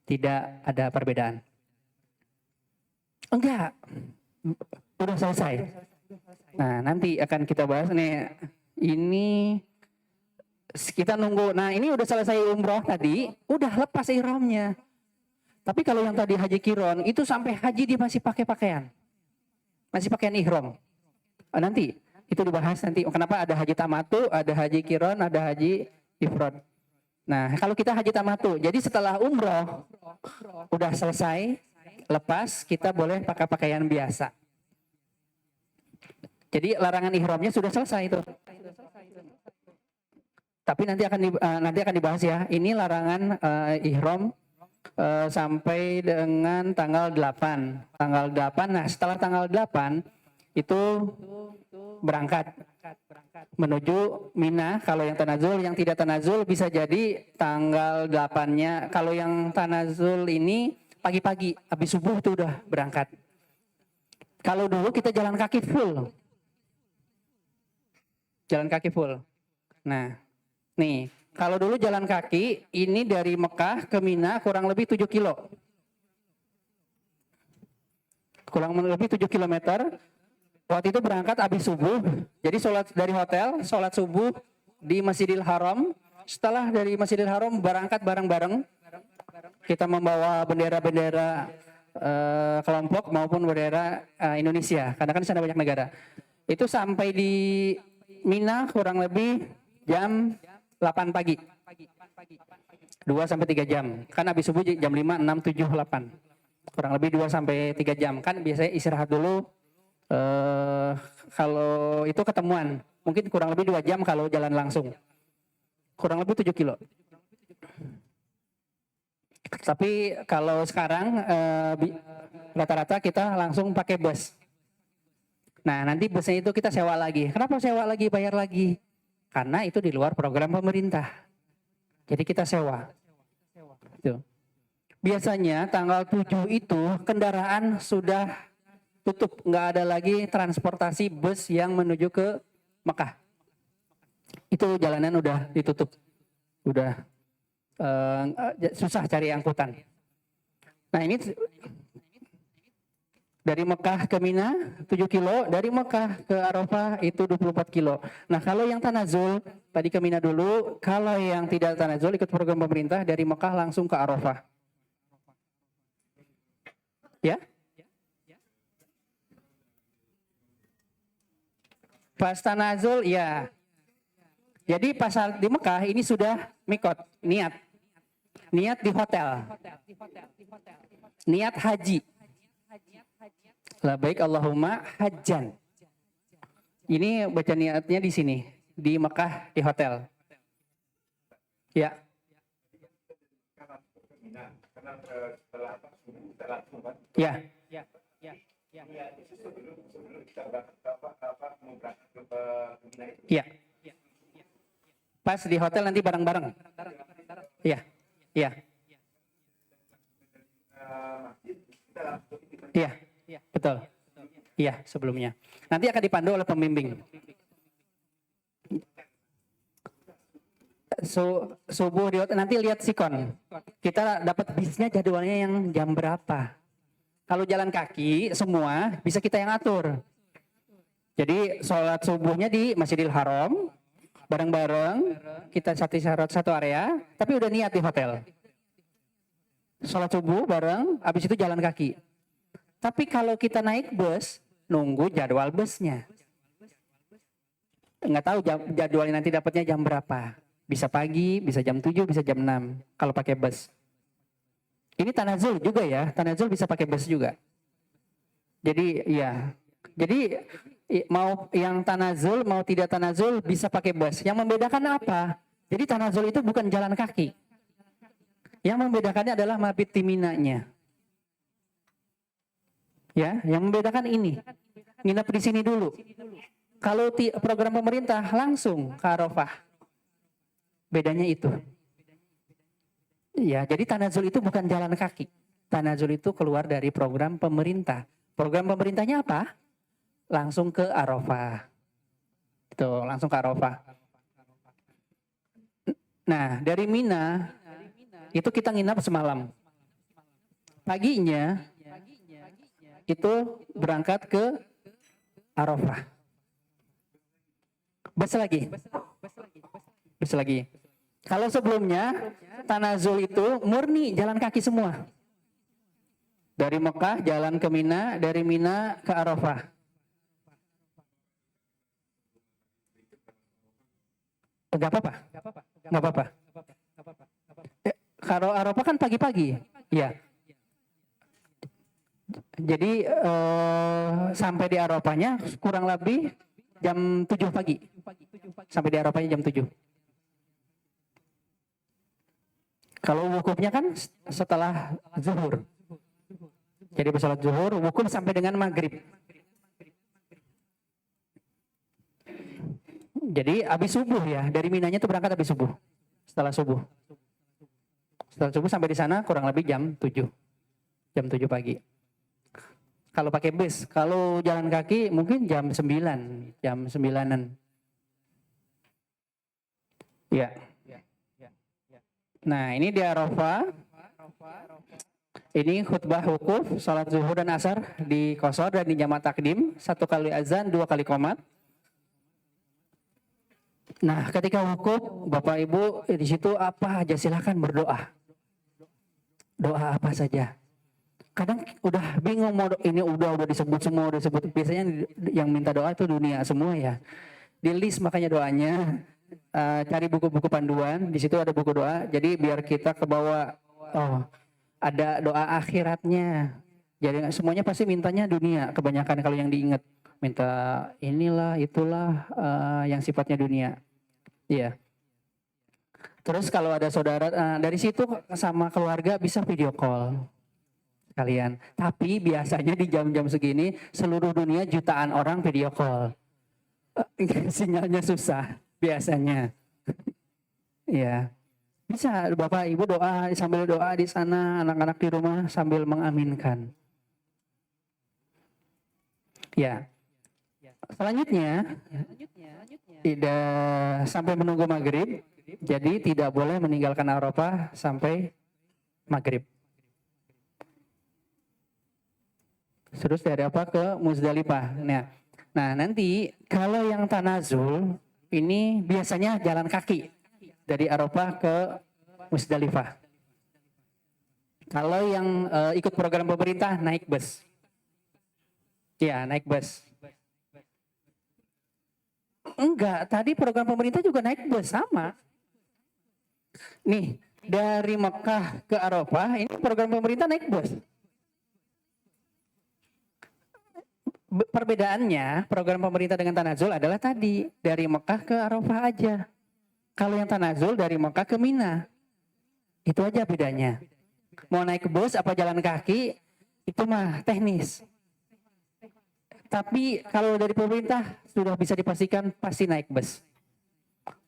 Tidak ada perbedaan. Enggak. Udah selesai. Nah, nanti akan kita bahas nih. Ini kita nunggu. Nah, ini udah selesai umroh tadi, udah lepas ihramnya. Tapi kalau yang tadi haji kiron itu sampai haji dia masih pakai pakaian. Masih pakaian ihram. Nanti itu dibahas nanti. Kenapa ada haji tamatu, ada haji kiron, ada haji ifrad. Nah, kalau kita haji tamatu, jadi setelah umroh udah selesai, lepas kita boleh pakai pakaian biasa. Jadi larangan ihramnya sudah selesai itu. Tapi nanti akan dibahas ya. Ini larangan ihram sampai dengan tanggal 8. Tanggal 8. Nah, setelah tanggal 8 itu berangkat menuju Mina. Kalau yang tanazul, yang tidak tanazul bisa jadi tanggal 8-nya. Kalau yang tanazul ini pagi-pagi habis subuh itu udah berangkat. Kalau dulu kita jalan kaki full. Jalan kaki full. Nah, nih, kalau dulu jalan kaki, ini dari Mekah ke Mina kurang lebih 7 kilo. Kurang lebih 7 kilometer. Waktu itu berangkat habis subuh, jadi sholat dari hotel, sholat subuh di Masjidil Haram. Setelah dari Masjidil Haram berangkat bareng-bareng. Kita membawa bendera-bendera kelompok maupun bendera Indonesia, karena kan di sana banyak negara. Itu sampai di Mina kurang lebih jam 8 pagi. 2 sampai 3 jam. Kan habis subuh jam 5, 6, 7, 8. Kurang lebih 2 sampai 3 jam. Kan biasanya istirahat dulu. Kalau itu ketemuan. Mungkin kurang lebih 2 jam kalau jalan langsung. Kurang lebih 7 kilo. Tapi kalau sekarang rata-rata kita langsung pakai bus. Nah, nanti busnya itu kita sewa lagi. Kenapa sewa lagi, bayar lagi? Karena itu di luar program pemerintah. Jadi kita sewa. Gitu. Biasanya tanggal 7 itu kendaraan sudah tutup. Nggak ada lagi transportasi bus yang menuju ke Mekah. Itu jalanan udah ditutup. Udah susah cari angkutan. Nah, ini dari Mekah ke Mina 7 kilo, dari Mekah ke Arafah itu 24 kilo. Nah, kalau yang tanazul, tadi ke Mina dulu, kalau yang tidak tanazul ikut program pemerintah dari Mekah langsung ke Arafah. Ya? Pas tanazul, ya. Jadi pas di Mekah ini sudah mikot, niat. Niat di hotel. Niat haji. Labbaik Allahumma hajjan. Ini baca niatnya di sini, di Mekah di hotel. Ya. Ya. Ya. Pas di hotel nanti bareng-bareng. Ya. Ya. Iya. Betul. Iya, sebelumnya. Nanti akan dipandu oleh pembimbing. Subuh di hotel, nanti lihat sikon. Kita dapat bisnya jadwalnya yang jam berapa. Kalau jalan kaki semua bisa kita yang atur. Jadi sholat subuhnya di Masjidil Haram, bareng-bareng, kita satu area, tapi udah niat di hotel. Sholat subuh bareng, habis itu jalan kaki. Tapi kalau kita naik bus, nunggu jadwal busnya. Nggak tahu jadwalnya nanti dapatnya jam berapa. Bisa pagi, bisa jam 7, bisa jam 6 kalau pakai bus. Ini tanazul juga ya, tanazul bisa pakai bus juga. Jadi ya, jadi mau yang tanazul, mau tidak tanazul bisa pakai bus. Yang membedakan apa? Jadi tanazul itu bukan jalan kaki. Yang membedakannya adalah mabit timinanya. Ya, yang membedakan ini. Nginep di sini dulu. Kalau program pemerintah langsung ke Arafah. Bedanya itu. Ya, jadi tanazul itu bukan jalan kaki. Tanazul itu keluar dari program pemerintah. Program pemerintahnya apa? Langsung ke Arafah. Itu, langsung ke Arafah. Nah, dari Mina itu kita nginap semalam. Paginya itu berangkat ke Arafah. Bus lagi. Kalau sebelumnya tanazul itu murni jalan kaki semua. Dari Mekah jalan ke Mina, dari Mina ke Arafah. Enggak apa-apa. Kalau Arafah kan pagi-pagi. Ya. Jadi sampai di Arafahnya kurang lebih jam 7 pagi. Sampai di Arafahnya jam 7. Kalau wukufnya kan setelah zuhur. Jadi bersalat zuhur, wukuf sampai dengan maghrib. Jadi habis subuh ya, dari Minanya tuh berangkat habis subuh. Setelah subuh sampai di sana kurang lebih jam 7. Jam 7 pagi. Kalau pakai bus, kalau jalan kaki mungkin jam 9, jam 9-an. Ya. Nah, ini di Arafah. Ini khutbah wukuf, salat zuhur dan asar di qashar dan di jamak takdim, 1 kali azan, 2 kali qomat. Nah, ketika wukuf, Bapak Ibu di situ apa aja silakan berdoa. Doa apa saja. Kadang udah bingung mau ini udah disebut semua, udah disebut. Biasanya yang minta doa itu dunia semua ya. Di list makanya doanya. Cari buku-buku panduan, di situ ada buku doa. Jadi biar kita ke bawah, ada doa akhiratnya. Jadi semuanya pasti mintanya dunia. Kebanyakan kalau yang diingat minta inilah, itulah yang sifatnya dunia. Iya. Terus kalau ada saudara dari situ sama keluarga bisa video call kalian. Tapi biasanya di jam-jam segini seluruh dunia jutaan orang video call. Sinyalnya susah. Biasanya, ya bisa Bapak Ibu doa sambil doa di sana, anak-anak di rumah sambil mengaminkan. Ya, selanjutnya tidak sampai menunggu maghrib, jadi tidak boleh meninggalkan Arafah sampai maghrib. Terus dari apa ke Muzdalifah. Nah nanti kalau yang tanazul ini biasanya jalan kaki dari Arafah ke Muzdalifah. Kalau yang ikut program pemerintah naik bus. Ya, naik bus. Enggak, tadi program pemerintah juga naik bus sama. Nih, dari Mekah ke Arafah ini program pemerintah naik bus. Perbedaannya program pemerintah dengan tanazul adalah tadi dari Mekah ke Arafah aja. Kalau yang tanazul dari Mekah ke Mina. Itu aja bedanya. Mau naik bus apa jalan kaki itu mah teknis. Tapi kalau dari pemerintah sudah bisa dipastikan pasti naik bus.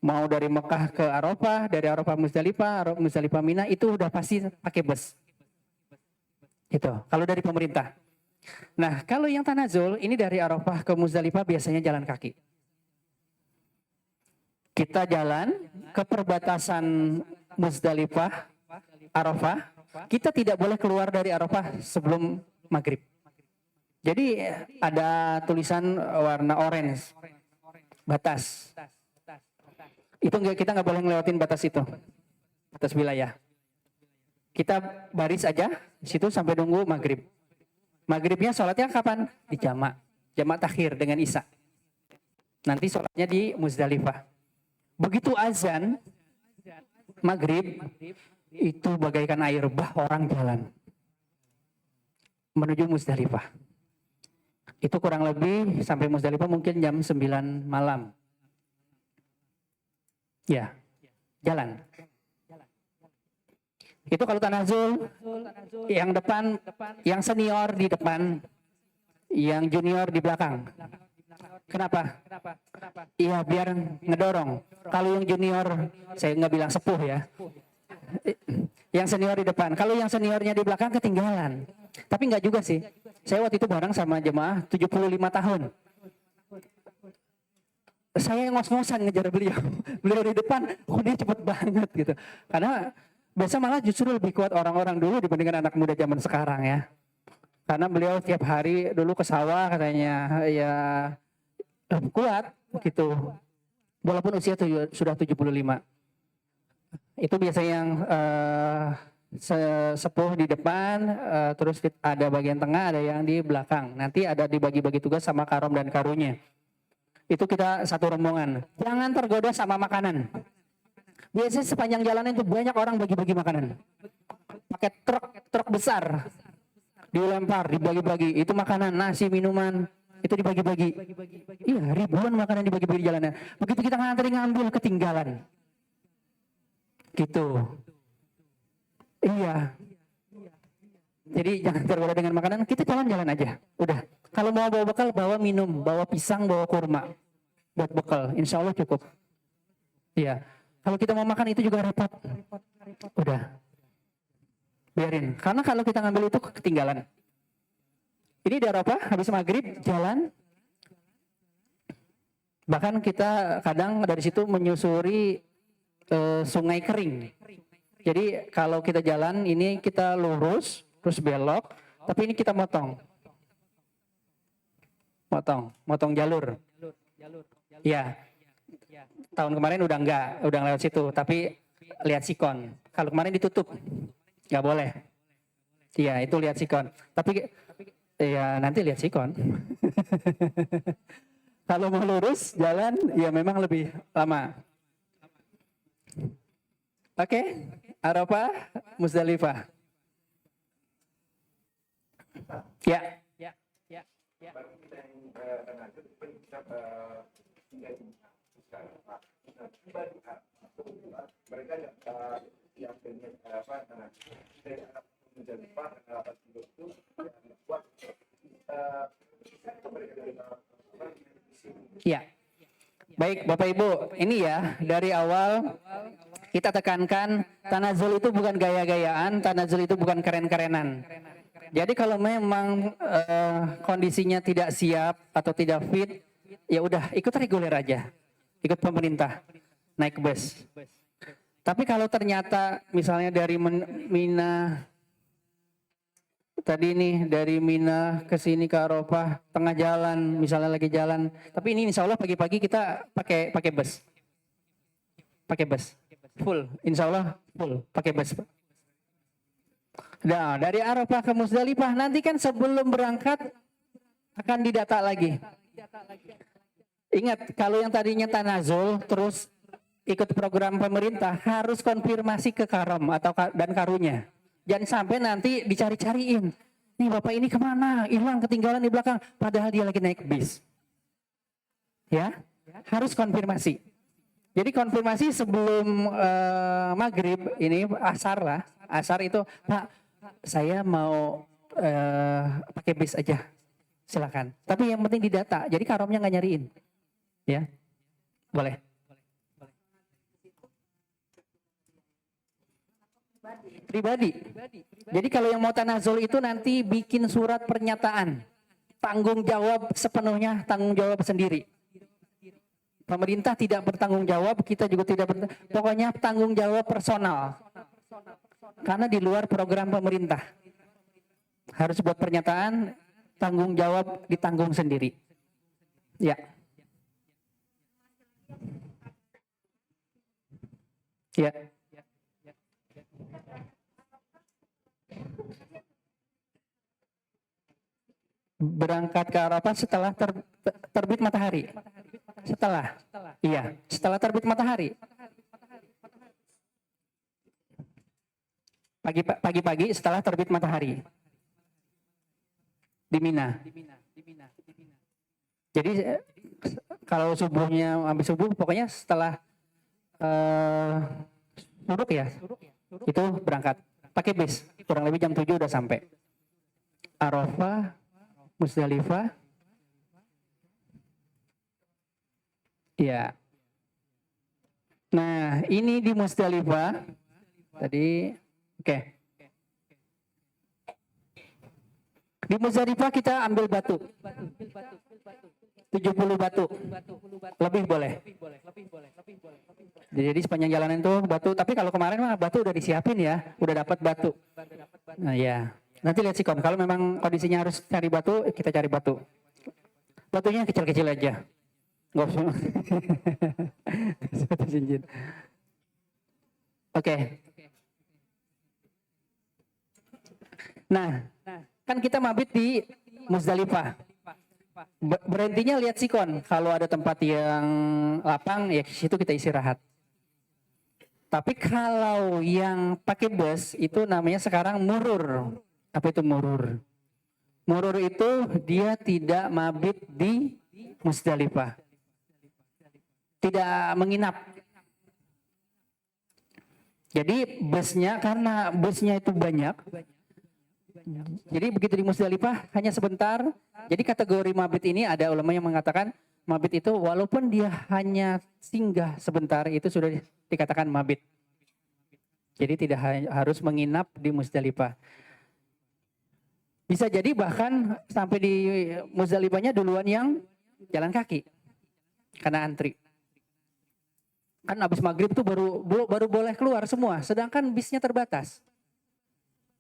Mau dari Mekah ke Arafah, dari Arafah Muzdalifah, Muzdalifah Mina itu udah pasti pakai bus. Itu kalau dari pemerintah. Nah, kalau yang tanazul ini dari Arafah ke Muzdalifah biasanya jalan kaki. Kita jalan ke perbatasan Muzdalifah, Arafah. Kita tidak boleh keluar dari Arafah sebelum maghrib. Jadi ada tulisan warna orange, batas. Itu kita nggak boleh ngelewatin batas itu, batas wilayah. Kita baris aja di situ sampai nunggu maghrib. Maghribnya sholatnya kapan? Di jamak takhir dengan isya. Nanti sholatnya di Muzdalifah. Begitu azan maghrib itu bagaikan air bah orang jalan menuju Muzdalifah. Itu kurang lebih sampai Muzdalifah mungkin jam 9 malam. Ya, jalan. Itu kalau tanazul, yang depan, yang senior di depan, yang junior di belakang. Kenapa? Iya, biar ngedorong. Kalau yang junior, saya nggak bilang sepuh ya. Yang senior di depan. Kalau yang seniornya di belakang ketinggalan. Tapi nggak juga sih. Saya waktu itu bareng sama jemaah 75 tahun. Saya ngos-ngosan ngejar beliau. Beliau di depan, dia cepet banget gitu. Karena biasa malah justru lebih kuat orang-orang dulu dibandingkan anak muda zaman sekarang ya. Karena beliau tiap hari dulu ke sawah katanya, ya kuat gitu. Walaupun usia sudah 75. Itu biasanya yang sepuh di depan, terus ada bagian tengah, ada yang di belakang. Nanti ada dibagi-bagi tugas sama karom dan karunya. Itu kita satu rombongan. Jangan tergoda sama makanan. Biasanya sepanjang jalan itu banyak orang bagi-bagi makanan. Pakai truk besar. Dilempar, dibagi-bagi. Itu makanan, nasi, minuman. Itu dibagi-bagi. Iya, ribuan makanan dibagi-bagi di jalanan. Begitu kita ngambil ketinggalan. Gitu. Iya. Jadi jangan tergoda dengan makanan, kita jalan-jalan aja. Udah. Kalau mau bawa bekal, bawa minum, bawa pisang, bawa kurma. Buat bekal, insya Allah cukup. Iya. Kalau kita mau makan itu juga repot. Udah. Biarin. Karena kalau kita ngambil itu ketinggalan. Ini di Eropa, habis maghrib, jalan. Bahkan kita kadang dari situ menyusuri sungai kering. Jadi kalau kita jalan, ini kita lurus, terus belok, tapi ini kita motong jalur. Ya, tahun kemarin udah lewat situ, tapi lihat sikon. Kalau kemarin ditutup, nggak boleh. Iya, itu lihat sikon. Tapi ya nanti lihat sikon. Kalau mau lurus jalan, ya memang lebih lama. Oke, Arafah, Muzdalifah. Ya. Ya. Baik Bapak Ibu, ini ya dari awal kita tekankan tanazul itu bukan gaya-gayaan, tanazul itu bukan keren-kerenan. Jadi kalau memang kondisinya tidak siap atau tidak fit, ya udah ikut reguler aja, ikut pemerintah, naik bus. Tapi kalau ternyata misalnya dari Mina tadi nih dari Mina ke sini ke Arafah tengah jalan, misalnya lagi jalan, tapi ini insya Allah pagi-pagi kita pakai bus, full, insya Allah full pakai bus. Nah, dari Arafah ke Muzdalifah nanti kan sebelum berangkat akan didata lagi. Ingat, kalau yang tadinya tanazul terus ikut program pemerintah harus konfirmasi ke karom atau dan karunya. Jangan sampai nanti dicari-cariin. Nih Bapak ini kemana? Hilang, ketinggalan di belakang. Padahal dia lagi naik bis. Ya, harus konfirmasi. Jadi konfirmasi sebelum maghrib ini asar lah. Asar itu Pak, saya mau pakai bis aja, silakan. Tapi yang penting didata, jadi karomnya nggak nyariin, ya, boleh. Pribadi. Jadi kalau yang mau tanazul itu nanti bikin surat pernyataan, tanggung jawab sepenuhnya, tanggung jawab sendiri. Pemerintah tidak bertanggung jawab, kita juga tidak pokoknya tanggung jawab personal. Karena di luar program pemerintah. Harus buat pernyataan, tanggung jawab ditanggung sendiri. Ya. Ya. Berangkat ke Arafah setelah terbit matahari. Setelah terbit matahari. Pagi-pagi setelah terbit matahari di Mina. Jadi kalau subuhnya habis subuh, pokoknya setelah suruk ya, itu berangkat pakai bis, kurang lebih jam 7 udah sampai. Arafah, Muzdalifah, Ya. Nah, ini di Musdalifah. Tadi, oke. Di Musdalifah kita ambil batu. 70 batu. Lebih boleh. Jadi sepanjang jalanan itu batu. Tapi kalau kemarin mah batu udah disiapin ya. Udah dapat batu. Nah ya. Nanti lihat Sikom. Kalau memang kondisinya harus cari batu, kita cari batu. Batunya kecil-kecil aja. Nggak usah. Oke. Nah, kan kita mabit di Musdalifah. Berhentinya lihat sikon. Kalau ada tempat yang lapang, ya situ kita istirahat. Tapi kalau yang pakai bus itu namanya sekarang murur. Apa itu murur? Murur itu dia tidak mabit di Musdalifah. Tidak menginap. Jadi busnya, karena busnya itu banyak, jadi begitu di Musdalifah hanya sebentar. Jadi kategori mabit ini ada ulama yang mengatakan mabit itu walaupun dia hanya singgah sebentar itu sudah dikatakan mabit. Jadi tidak harus menginap di Musdalifah. Bisa jadi bahkan sampai di Musdalifahnya duluan yang jalan kaki karena antri. Kan habis maghrib tuh baru boleh keluar semua, sedangkan bisnya terbatas.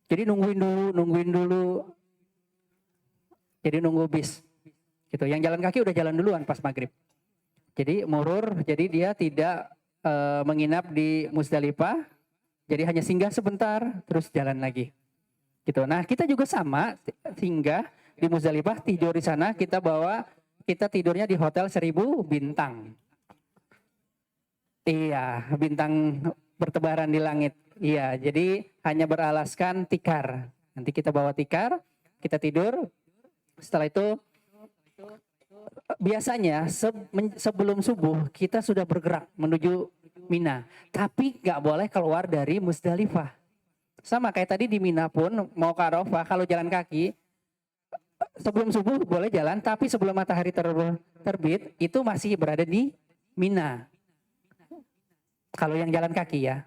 Jadi nungguin dulu. Jadi nunggu bis. Gitu. Yang jalan kaki udah jalan duluan pas maghrib. Jadi murur, jadi dia tidak menginap di Musdalifah. Jadi hanya singgah sebentar, terus jalan lagi. Gitu. Nah kita juga sama, singgah di Musdalifah, tidur di sana, kita tidurnya di hotel 1000 bintang. Iya, bintang bertebaran di langit. Iya, jadi hanya beralaskan tikar. Nanti kita bawa tikar, kita tidur. Setelah itu, biasanya sebelum subuh kita sudah bergerak menuju Mina. Tapi nggak boleh keluar dari Musdalifah. Sama kayak tadi di Mina pun, mau ke Arafah, kalau jalan kaki, sebelum subuh boleh jalan, tapi sebelum matahari terbit, itu masih berada di Mina. Kalau yang jalan kaki ya.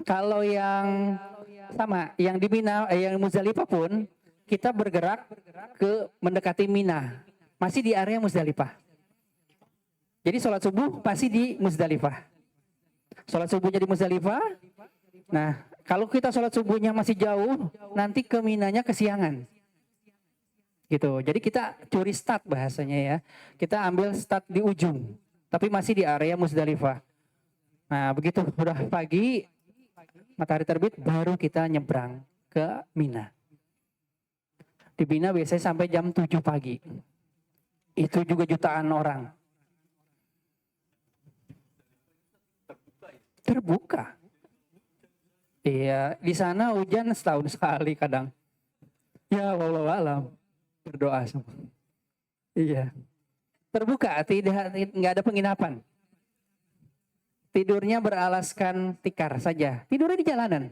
Kalau yang sama, yang di Mina, yang Musdalifah pun kita bergerak ke mendekati Mina, masih di area Musdalifah. Jadi sholat subuh pasti di Musdalifah. Sholat subuhnya di Musdalifah. Nah, kalau kita sholat subuhnya masih jauh, nanti ke Minanya kesiangan. Gitu. Jadi kita curi start bahasanya ya. Kita ambil start di ujung. Tapi masih di area Musdalifah. Nah begitu udah pagi, matahari terbit, baru kita nyebrang ke Mina. Di Mina biasanya sampai jam 7 pagi. Itu juga jutaan orang. Terbuka. Iya, di sana hujan setahun sekali kadang. Ya wallahu alam. Berdoa semua. Iya. Terbuka, nggak ada penginapan. Tidurnya beralaskan tikar saja. Tidurnya di jalanan.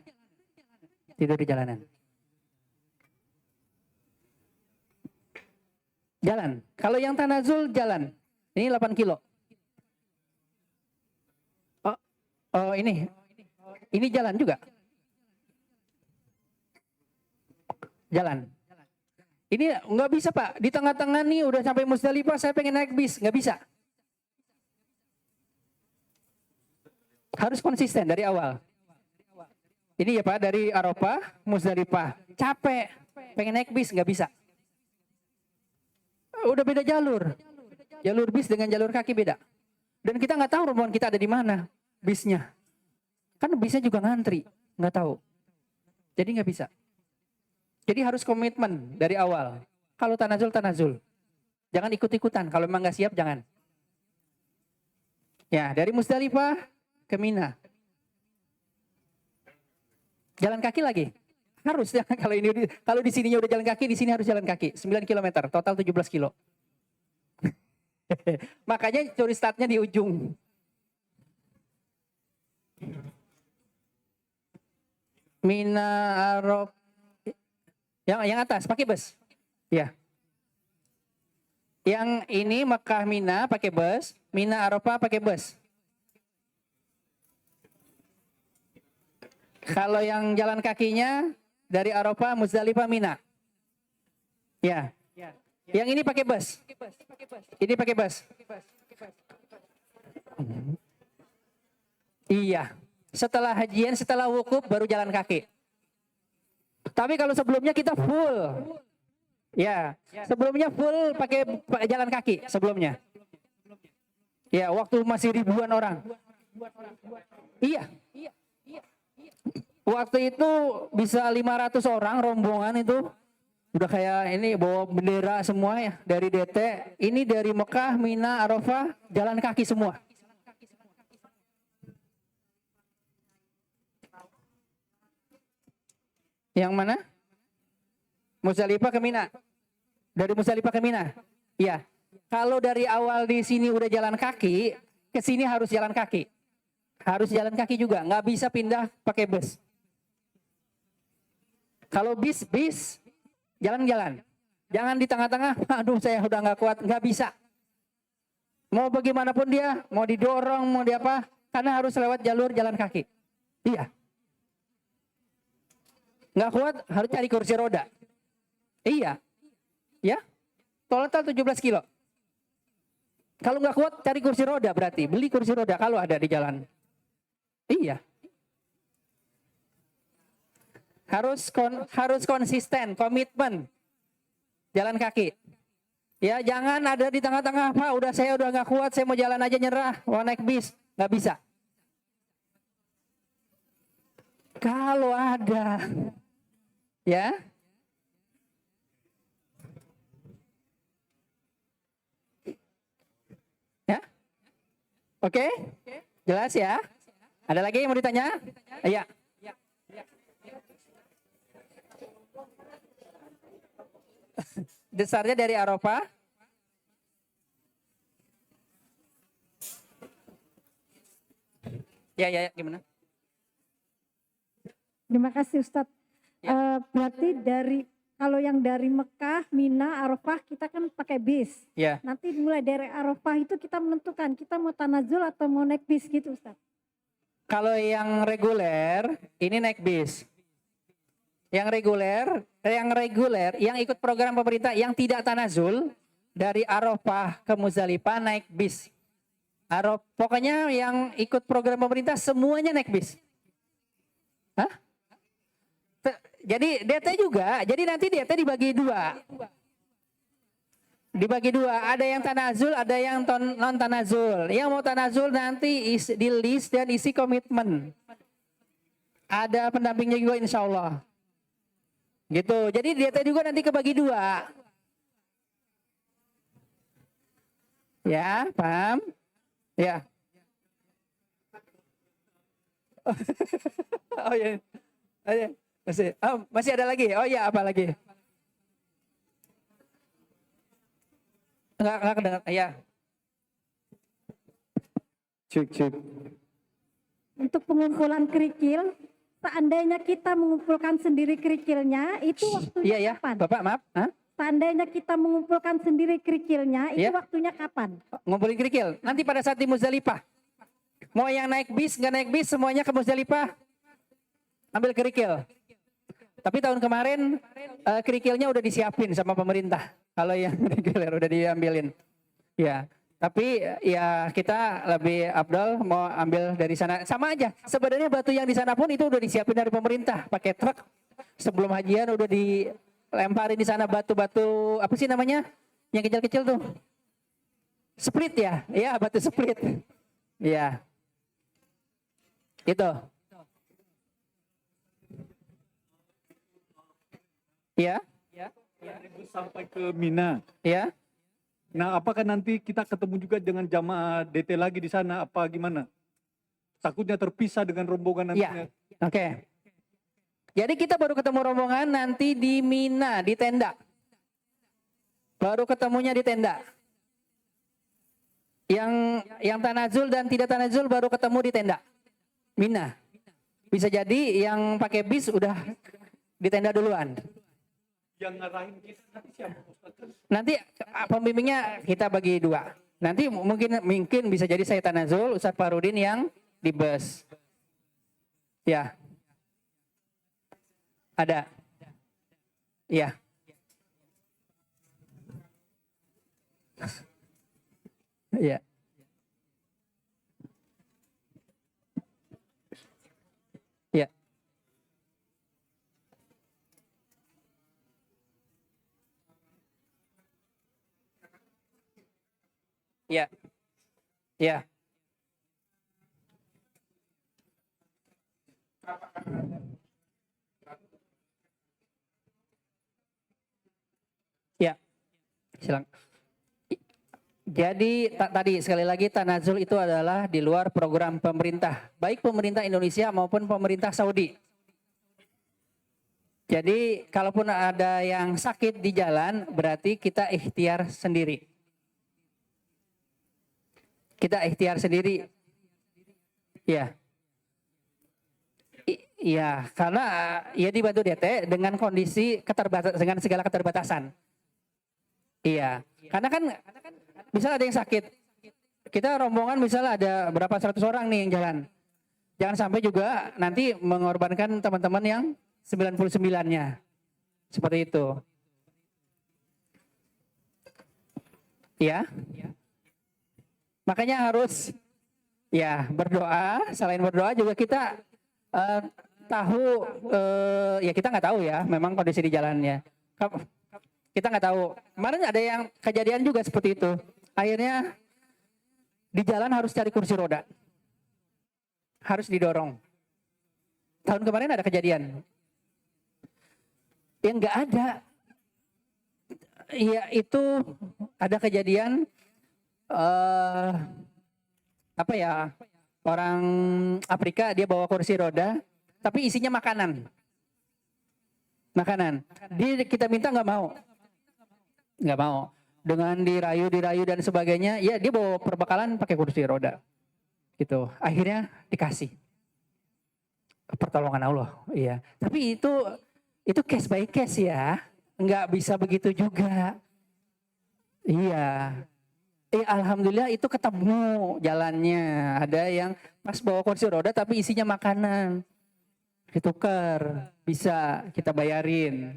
Tidur di jalanan. Jalan. Kalau yang tanazul jalan. Ini 8 kilo. Oh ini. Ini jalan juga. Jalan. Ini nggak bisa Pak, di tengah-tengah nih udah sampai Musdalifah, saya pengen naik bis, nggak bisa. Harus konsisten dari awal. Ini ya Pak, dari Arafah, Musdalifah, capek, pengen naik bis, nggak bisa. Udah beda jalur. Jalur bis dengan jalur kaki beda. Dan kita nggak tahu rombongan kita ada di mana bisnya. Kan bisnya juga ngantri, nggak tahu. Jadi nggak bisa. Jadi harus komitmen dari awal. Kalau tanazul, tanazul. Jangan ikut-ikutan. Kalau memang nggak siap, jangan. Ya, dari Musdalifah ke Mina. Jalan kaki lagi. Harus ya. Kalau di sininya udah jalan kaki, di sini harus jalan kaki. 9 km, total 17 kilo. Makanya curi startnya di ujung. Mina, Arafah. Yang atas pakai bus. Ya. Yang ini Mekah Mina pakai bus, Mina Arafah pakai bus. Kalau yang jalan kakinya dari Arafah, Muzdalifah, Mina. Ya. Yang ini pakai bus. Ini pakai bus. Iya. Setelah hajian, setelah wukuf baru jalan kaki. Tapi kalau sebelumnya kita full. Ya, sebelumnya full pakai jalan kaki sebelumnya. Ya, waktu masih ribuan orang. Iya. Waktu itu bisa 500 orang rombongan itu. Udah kayak ini bawa bendera semua ya dari DT. Ini dari Mekah, Mina, Arafah, jalan kaki semua. Yang mana? Muzdalifah ke Mina. Dari Muzdalifah ke Mina. Iya. Kalau dari awal di sini udah jalan kaki, ke sini harus jalan kaki. Harus jalan kaki juga, nggak bisa pindah pakai bus. Kalau bis jalan-jalan. Jangan di tengah-tengah, aduh saya udah nggak kuat, nggak bisa. Mau bagaimanapun dia, mau didorong, mau di apa, karena harus lewat jalur jalan kaki. Iya. Nggak kuat, harus cari kursi roda. Iya. Ya. Total 17 kilo. Kalau nggak kuat, cari kursi roda berarti. Beli kursi roda kalau ada di jalan. Iya. Harus konsisten, komitmen. Jalan kaki. Ya, jangan ada di tengah-tengah, Pak, saya udah nggak kuat, saya mau jalan aja nyerah, mau naik bis. Nggak bisa. Kalau ada, ya. Ya. Oke? Jelas ya? Ada lagi yang mau ditanya? Iya. Dasarnya dari Arafah. Ya, gimana? Terima kasih Ustadz. Ya. Berarti kalau yang dari Mekah, Mina, Arafah kita kan pakai bis. Ya. Nanti mulai dari Arafah itu kita menentukan kita mau tanazul atau mau naik bis gitu Ustadz. Kalau yang reguler ini naik bis. Yang reguler, yang ikut program pemerintah yang tidak tanazul dari Arafah ke Muzdalifah naik bis. Pokoknya yang ikut program pemerintah semuanya naik bis. Hah? Jadi DT juga, jadi nanti DT dibagi dua. Dibagi dua, ada yang tanazul, ada yang non tanazul. Yang mau tanazul nanti di list dan isi komitmen. Ada pendampingnya juga insya Allah. Gitu, jadi DT juga nanti kebagi dua. Ya, paham? Ya. Oh ya. Masih ada lagi? Oh ya, apa lagi? Enggak kedengar. Ya. Cek. Untuk pengumpulan kerikil, seandainya kita mengumpulkan sendiri kerikilnya, itu waktunya Iya, kapan? Bapak maaf. Hah? Seandainya kita mengumpulkan sendiri kerikilnya, itu waktunya kapan? Ngumpulin kerikil. Nanti pada saat di Muzdalifah. Mau yang naik bis, nggak naik bis, semuanya ke Muzdalifah. Ambil kerikil. Tapi tahun kemarin kerikilnya udah disiapin sama pemerintah. Kalau yang reguler udah diambilin. Ya. Tapi ya kita lebih afdal mau ambil dari sana. Sama aja. Sebenarnya batu yang di sana pun itu udah disiapin dari pemerintah. Pakai truk. Sebelum hajian udah dilemparin di sana batu-batu. Apa sih namanya? Yang kecil-kecil tuh. Split ya? Iya, batu split. Iya. Itu. Iya. Sampai ke Mina. Iya. Nah, apakah nanti kita ketemu juga dengan jamaah DT lagi di sana? Apa gimana? Takutnya terpisah dengan rombongan nantinya. Iya. Oke. Jadi kita baru ketemu rombongan nanti di Mina, di tenda. Baru ketemunya di tenda. Yang tanazul dan tidak tanazul baru ketemu di tenda. Mina. Bisa jadi yang pakai bis udah di tenda duluan. Yang ngarahin kita nanti siapa Ustaz? Nanti pembimbingnya kita bagi dua. Nanti mungkin bisa jadi saya tanazul, Ustadz Farudin yang di bus. Ya. Ada. Ya. Ya. Ya. Ya. Ya. Ya. Silakan. Jadi tadi sekali lagi tanazul itu adalah di luar program pemerintah, baik pemerintah Indonesia maupun pemerintah Saudi. Jadi kalaupun ada yang sakit di jalan, berarti kita ikhtiar sendiri. Kita ikhtiar sendiri. Ya. Iya, karena ya dibantu DT dengan kondisi dengan segala keterbatasan. Iya, karena kan misal ada yang sakit, kita rombongan misalnya ada berapa 100 orang nih yang jalan. Jangan sampai juga nanti mengorbankan teman-teman yang 99-nya. Seperti itu. Ya. Makanya harus ya berdoa, selain berdoa juga kita tahu, ya kita nggak tahu ya memang kondisi di jalannya. Kita nggak tahu. Kemarin ada yang kejadian juga seperti itu. Akhirnya di jalan harus cari kursi roda. Harus didorong. Tahun kemarin ada kejadian. Yang nggak ada. Iya itu ada kejadian apa ya, orang Afrika dia bawa kursi roda, tapi isinya makanan. Kita minta nggak mau. Dengan dirayu dan sebagainya, ya dia bawa perbekalan pakai kursi roda. Gitu. Akhirnya dikasih. Pertolongan Allah, iya. Tapi itu case by case ya. Nggak bisa begitu juga. Iya. Alhamdulillah itu ketemu jalannya. Ada yang pas bawa kursi roda tapi isinya makanan. Ditukar, bisa kita bayarin.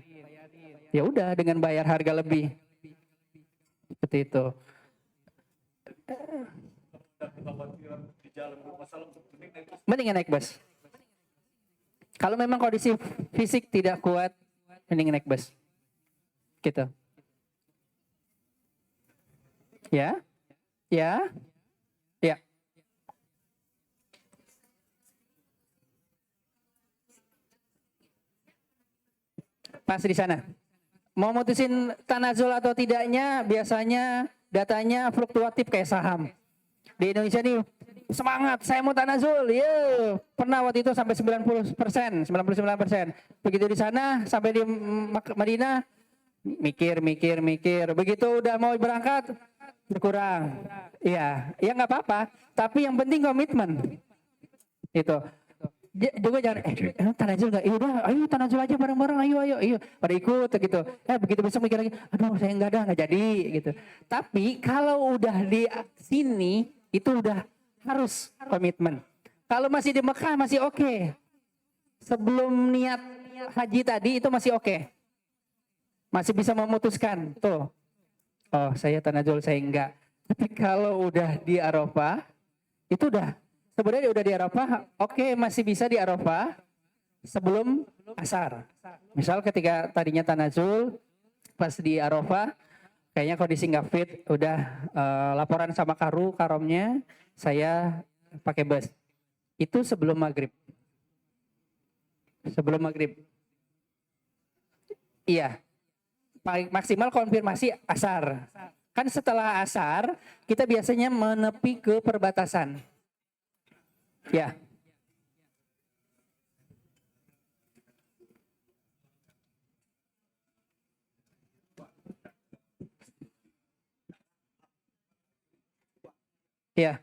Ya udah dengan bayar harga lebih. Seperti itu. Mendingan naik bus. Kalau memang kondisi fisik tidak kuat, mending naik bus. Gitu. Ya. Ya. Ya. Pas di sana. Mau mutusin tanazul atau tidaknya, biasanya datanya fluktuatif kayak saham. Di Indonesia nih, semangat, saya mau tanazul. Pernah waktu itu sampai 90%, 99%. Begitu di sana, sampai di Madinah, mikir. Begitu udah mau berangkat, berkurang. Iya, ya nggak apa-apa. Tapi yang penting komitmen. Itu. Juga jangan tanazul nggak? Udah, ayo tanazul aja bareng-bareng, ayo. Pada ikut gitu. Begitu besok mikir lagi, aduh saya nggak jadi gitu. Tapi kalau udah di sini itu udah harus komitmen. Kalau masih di Mekah masih oke. Sebelum niat haji tadi itu masih oke. Masih bisa memutuskan tuh. Oh saya tanazul, saya enggak. Tapi kalau udah di Arafah itu udah. Sebenarnya udah di Arafah, oke masih bisa di Arafah sebelum asar. Misal ketika tadinya tanazul, pas di Arafah, kayaknya kondisi nggak fit, udah laporan sama karomnya, saya pakai bus. Itu sebelum maghrib. Iya, maksimal konfirmasi asar. Kan setelah asar, kita biasanya menepi ke perbatasan. Ya. Ya.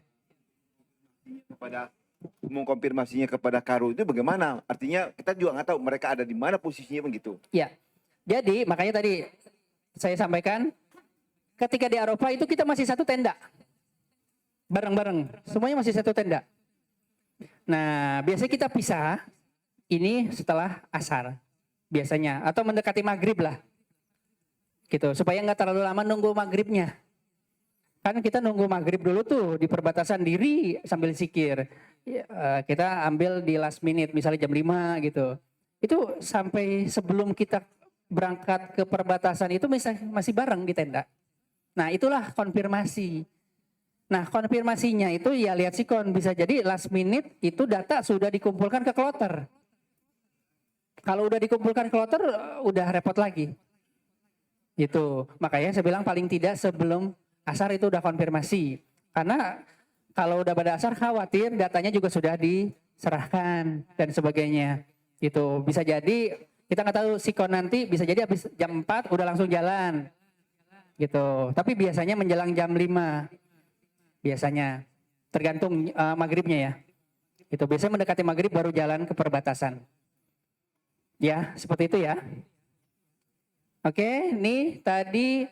Mengkonfirmasinya kepada Karo itu bagaimana? Artinya kita juga nggak tahu mereka ada di mana posisinya begitu. Ya. Jadi makanya tadi saya sampaikan, ketika di Arafah itu kita masih satu tenda. Bareng-bareng, semuanya masih satu tenda. Nah, biasanya kita pisah ini setelah asar biasanya, atau mendekati maghrib lah. Gitu, supaya nggak terlalu lama nunggu maghribnya. Kan kita nunggu maghrib dulu tuh di perbatasan diri sambil zikir. Kita ambil di last minute, misalnya jam 5 gitu. Itu sampai sebelum kita berangkat ke perbatasan itu masih bareng di tenda. Nah, itulah konfirmasi. Nah, konfirmasinya itu ya lihat sikon, bisa jadi last minute itu data sudah dikumpulkan ke kloter. Kalau udah dikumpulkan ke kloter udah repot lagi. Gitu. Makanya saya bilang paling tidak sebelum asar itu udah konfirmasi. Karena kalau udah pada asar khawatir datanya juga sudah diserahkan dan sebagainya. Gitu. Bisa jadi kita nggak tahu sikon nanti bisa jadi habis jam 4 udah langsung jalan. Gitu. Tapi biasanya menjelang jam 5. Biasanya tergantung maghribnya ya. Itu biasanya mendekati maghrib baru jalan ke perbatasan. Ya, seperti itu ya. Oke, nih tadi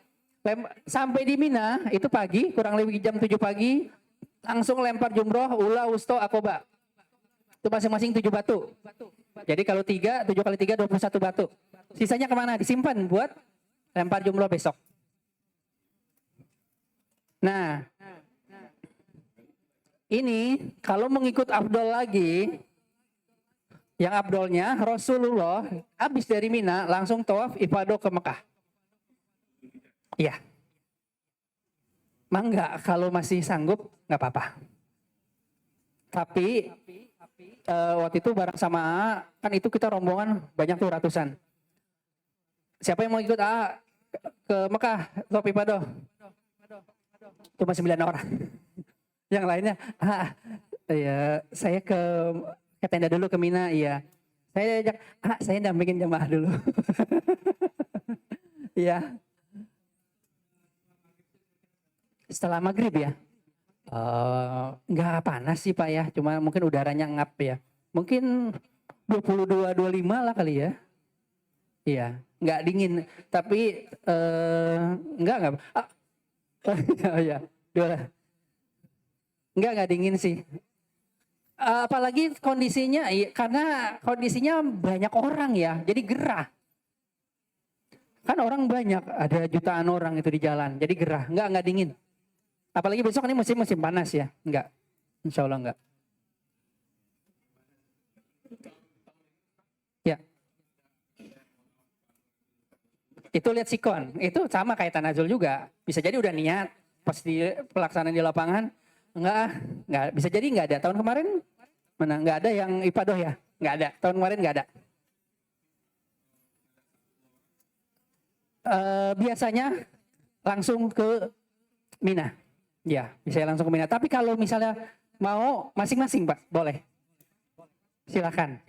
sampai di Mina itu pagi, kurang lebih jam 7 pagi, langsung lempar jumroh, ula, wusto, akoba. Itu masing-masing 7 batu. Jadi kalau 7 kali 3, 21 batu. Sisanya kemana? Disimpan buat lempar jumroh besok. Nah, ini kalau mengikut Afdol lagi, yang Afdolnya Rasulullah habis dari Mina langsung tawaf ifadah ke Mekah. Iya. Mangga kalau masih sanggup nggak apa-apa. Tapi waktu itu bareng sama AA, kan itu kita rombongan banyak tuh ratusan. Siapa yang mau ikut AA ke Mekah tawaf ifadah? Cuma 9 orang. Yang lainnya, ya saya ke tenda dulu ke Mina, iya. Saya ajak, saya dampingin jemaah dulu. Iya. Setelah maghrib ya? Nggak panas sih Pak ya, cuma mungkin udaranya ngap ya. Mungkin 22-25 lah kali ya. Iya, nggak dingin. Tapi enggak. Oh iya, Enggak dingin sih. Apalagi kondisinya, karena kondisinya banyak orang ya, jadi gerah. Kan orang banyak, ada jutaan orang itu di jalan, jadi gerah, enggak dingin. Apalagi besok ini musim panas ya, enggak. Insya Allah enggak. Ya. Itu lihat sikon, itu sama kayak tanazul juga. Bisa jadi udah niat, pas di pelaksanaan di lapangan, enggak, bisa jadi enggak ada. Tahun kemarin mana enggak ada yang ifadah ya? Enggak ada. Tahun kemarin enggak ada. Biasanya langsung ke Mina. Ya, bisa langsung ke Mina. Tapi kalau misalnya mau masing-masing Pak, boleh. Silakan.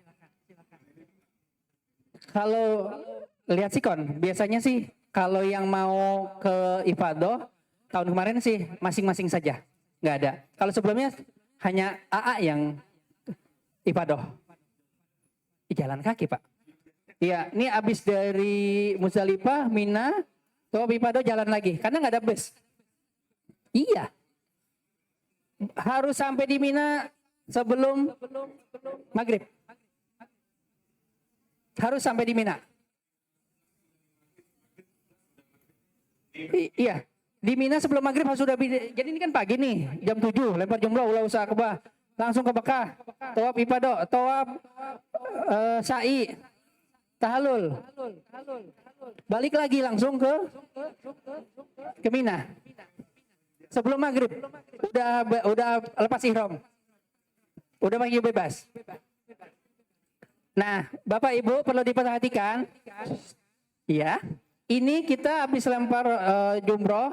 Kalau lihat sikon, biasanya sih kalau yang mau ke ifadah tahun kemarin sih masing-masing saja. Nggak ada. Kalau sebelumnya hanya AA yang ifadah. Jalan kaki Pak. Iya, ini abis dari Musdalifah, Mina, tawaf ifadah jalan lagi. Karena nggak ada bus. Iya. Harus sampai di Mina sebelum maghrib. Harus sampai di Mina. Iya. Di Mina sebelum maghrib harus sudah. Jadi ini kan pagi nih, jam 7, lempar jumroh, ulah usaha Akobah. Langsung ke Mekah, tawaf ifadah, tawaf sa'i, tahallul. Balik lagi langsung ke Mina. Sebelum maghrib, udah lepas ihram. Udah pakai bebas. Nah, Bapak Ibu perlu diperhatikan. Ya, ini kita habis lempar jumroh,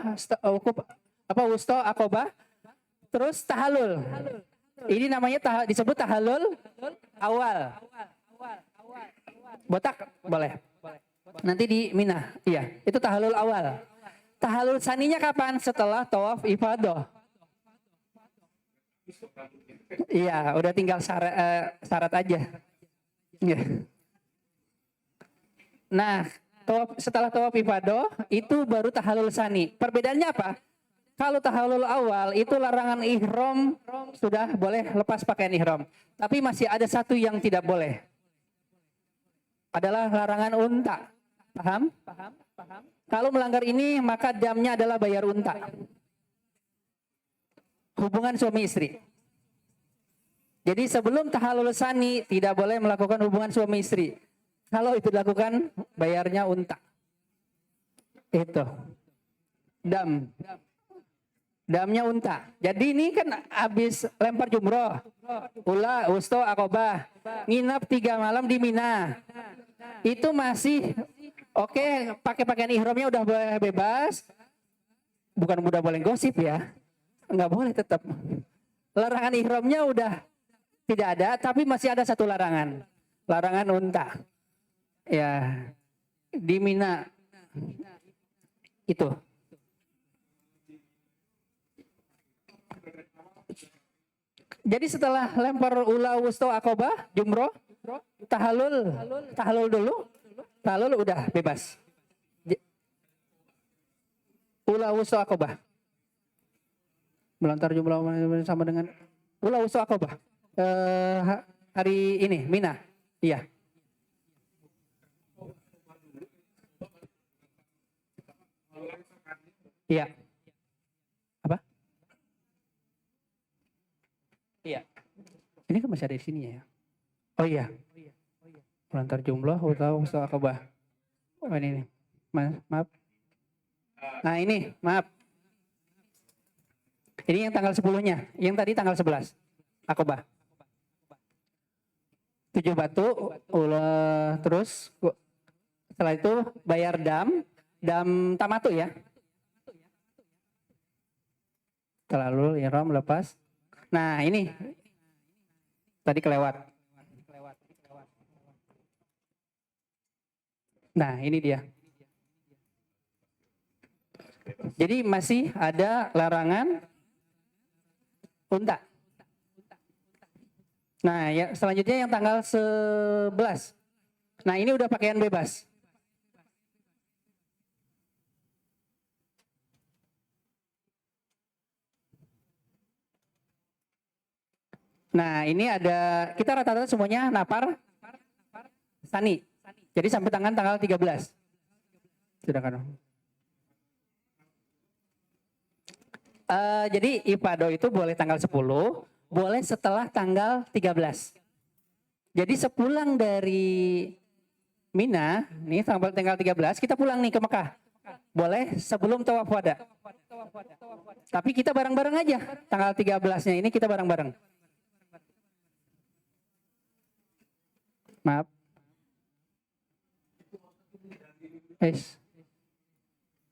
wusto, akobah, terus tahallul. Ini namanya disebut tahallul awal. Botak boleh. Nanti di Mina. Iya, itu tahallul awal. Tahallul saninya kapan? Setelah tawaf ifadah. Iya, udah tinggal syarat aja. Nah, setelah tawaf ifadah itu baru tahallul tsani. Perbedaannya apa? Kalau tahallul awal itu larangan ihram sudah boleh lepas pakaian ihram. Tapi masih ada satu yang tidak boleh. Adalah larangan unta. Paham? Kalau melanggar ini maka damnya adalah bayar unta. Hubungan suami istri. Jadi sebelum tahallul tsani tidak boleh melakukan hubungan suami istri. Kalau itu dilakukan bayarnya unta. Itu. Damnya unta. Jadi ini kan habis lempar jumroh. Ula, wusto, akobah. Nginap 3 malam di Mina. Itu masih oke, pakai pakaian ihramnya udah boleh bebas. Bukan udah boleh gosip ya. Enggak boleh tetap. Larangan ihramnya udah tidak ada, tapi masih ada satu larangan. Larangan unta. Ya, di Mina. Itu. Jadi setelah lempar ula, wusto, akobah, jumroh, tahallul dulu, tahallul udah bebas. Ula, wusto, akobah. Melontar jumroh sama dengan ula, wusto, akobah. Hari ini, Mina. Iya. Iya. Apa? Iya. Ini kan masih ada di sini ya. Oh iya. Melontar jumlah atau usaha akobah. Oh ini nih. Maaf. Nah ini, maaf. Ini yang tanggal 10-nya. Yang tadi tanggal 11. Akobah. 7 batu, terus setelah itu bayar dam tamatu ya. Terlalu ihram lepas. Nah ini tadi kelewat. Nah ini dia. Jadi masih ada larangan unta. Nah ya selanjutnya yang tanggal 11. Nah ini udah pakaian bebas. Nah ini ada, kita rata-rata semuanya napar tsani. Jadi sampai tanggal 13. Sudah kan? Jadi ifadah itu boleh tanggal 10, boleh setelah tanggal 13. Jadi sepulang dari Mina, nih tanggal 13, kita pulang nih ke Mekah. Boleh sebelum tawaf wada. Tapi kita bareng-bareng aja. Tanggal 13-nya ini kita bareng-bareng. Maaf.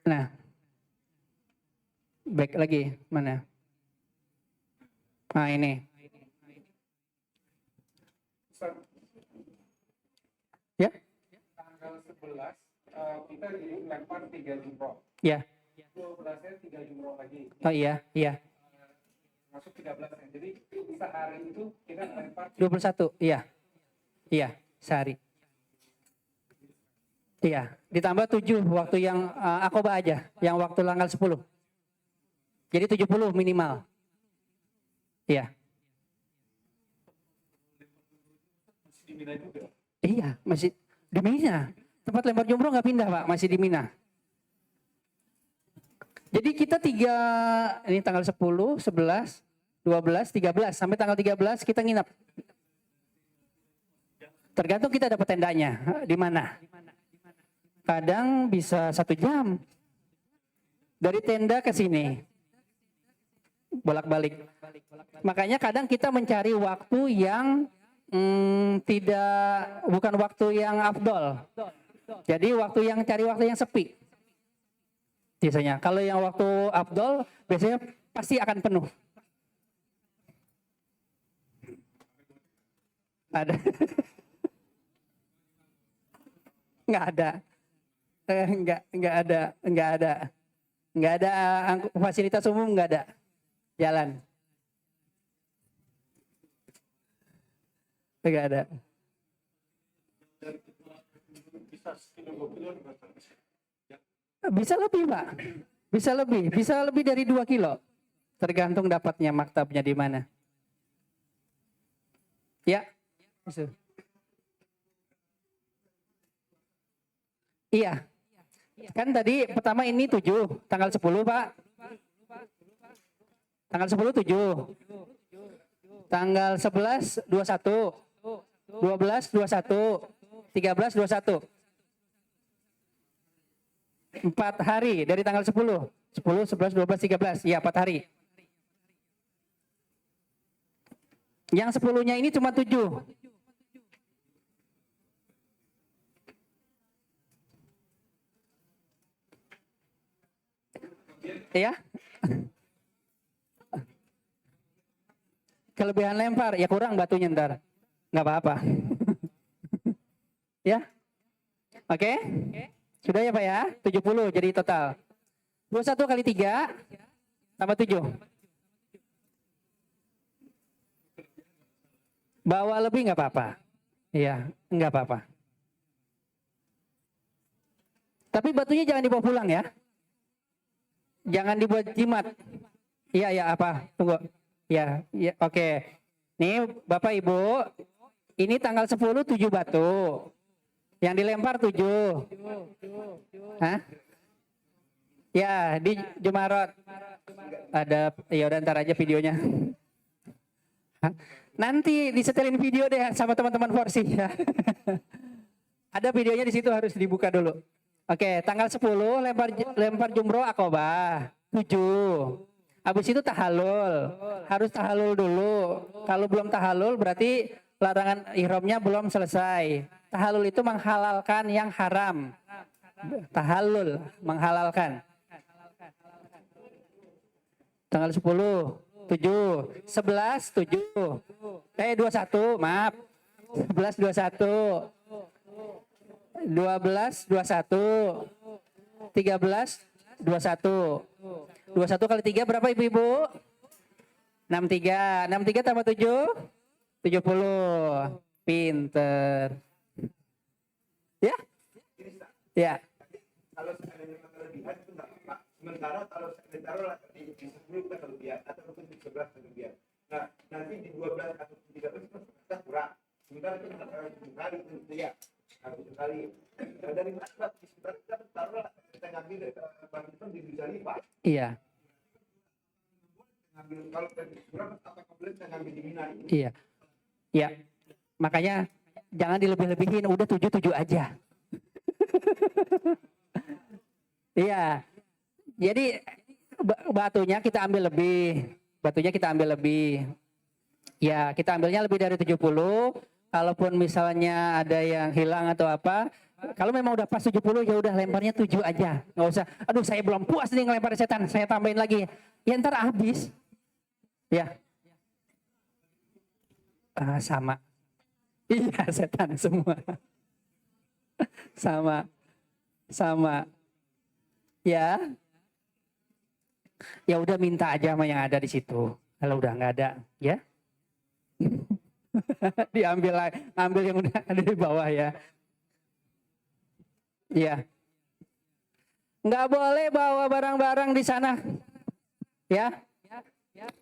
Nah. Back lagi. Mana? Nah ini. Ya? Tanggal 11 kita dilempar 3 jumroh. Ya. 12-nya 3 jumroh lagi. Oh iya, iya. Masuk 13-nya. Jadi sehari itu kita lempar 21, iya. Iya, sehari. Iya, ditambah 7 waktu yang akobah aja, yang waktu tanggal 10. Jadi 70 minimal. Iya. Masih di Mina juga. Iya, masih di Mina. Tempat lempar jumroh nggak pindah Pak, masih di Mina. Jadi kita ini tanggal 10, 11, 12, 13. Sampai tanggal 13 kita nginap. Tergantung kita dapat tendanya di mana. Kadang bisa 1 jam. Dari tenda ke sini. Bolak-balik. Makanya kadang kita mencari waktu yang bukan waktu yang afdol. Jadi cari waktu yang sepi. Biasanya kalau yang waktu afdol biasanya pasti akan penuh. Ada. Nggak ada. Nggak ada fasilitas umum, nggak ada jalan. Nggak ada. bisa sekilo 2 kilo. Bisa lebih, Pak. Bisa lebih dari 2 kilo. Tergantung dapatnya maktabnya di mana. Ya. Bisa. Iya. Kan tadi pertama ini 7, tanggal 10, Pak. Tanggal 10 7. Tanggal 11 21. 12 21. 13 21. 4 hari dari tanggal 10. 10, 11, 12, 13. Iya, 4 hari. Yang 10-nya ini cuma 7. Ya. Kelebihan lempar, ya kurang batunya ntar. Nggak apa-apa. Ya. Oke? Sudah ya Pak ya? 70 jadi total. 21 kali 3 tambah 7. Bawa lebih nggak apa-apa. Iya, nggak apa-apa. Tapi batunya jangan dibawa pulang ya. Jangan dibuat jimat. Iya, ya apa? Tunggu. Ya, ya oke. Nih Bapak Ibu, ini tanggal 10 7 batu. Yang dilempar 7. Hah? Ya, di Jumarot. Ada, ya udah ntar aja videonya. Nanti disetelin video deh sama teman-teman Forsi ya. Ada videonya di situ harus dibuka dulu. Oke, tanggal 10 lempar jumroh akobah 7. Habis itu tahalul. Harus tahalul dulu. Kalau belum tahalul berarti larangan ihramnya belum selesai. Tahalul itu menghalalkan yang haram. Tahalul menghalalkan. Tanggal 10 7, 11 7. 21, maaf. 11 21. 12 21. 13 21. 21 kali 3 berapa Ibu-ibu? 63. 63 tambah 7 70. Pinter. Ya? Ya. Kalau seandainya kelebihan itu nggak apa-apa. Sementara kalau ditaruh di 10 kan kelebihan atau di 11 kelebihan. Nah, nanti di 12 atau di 13 itu kita kurang. Sementara itu kita taruh 7 kali itu ya. 7 kali. Nah, dari mana sebentar kita taruh kita ngambil bang itu bisa lipat. Iya. Ngambil kalau dari berapa apakah boleh kita ngambil di Mina ini? Iya. Ya. Makanya jangan dilebih-lebihin, udah 7 aja. Iya. Jadi batunya kita ambil lebih. Batunya kita ambil lebih. Ya, kita ambilnya lebih dari 70. Kalaupun misalnya ada yang hilang atau apa, kalau memang udah pas 70 ya udah lemparnya 7 aja. Nggak usah, aduh saya belum puas nih ngelempar setan, saya tambahin lagi. Ya ntar habis. Ya. Sama. Iya, setan semua. Sama. Ya. Ya udah minta aja sama yang ada di situ. Kalau udah nggak ada, ya. Ambil yang udah ada di bawah ya. Iya. Nggak boleh bawa barang-barang di sana. Ya.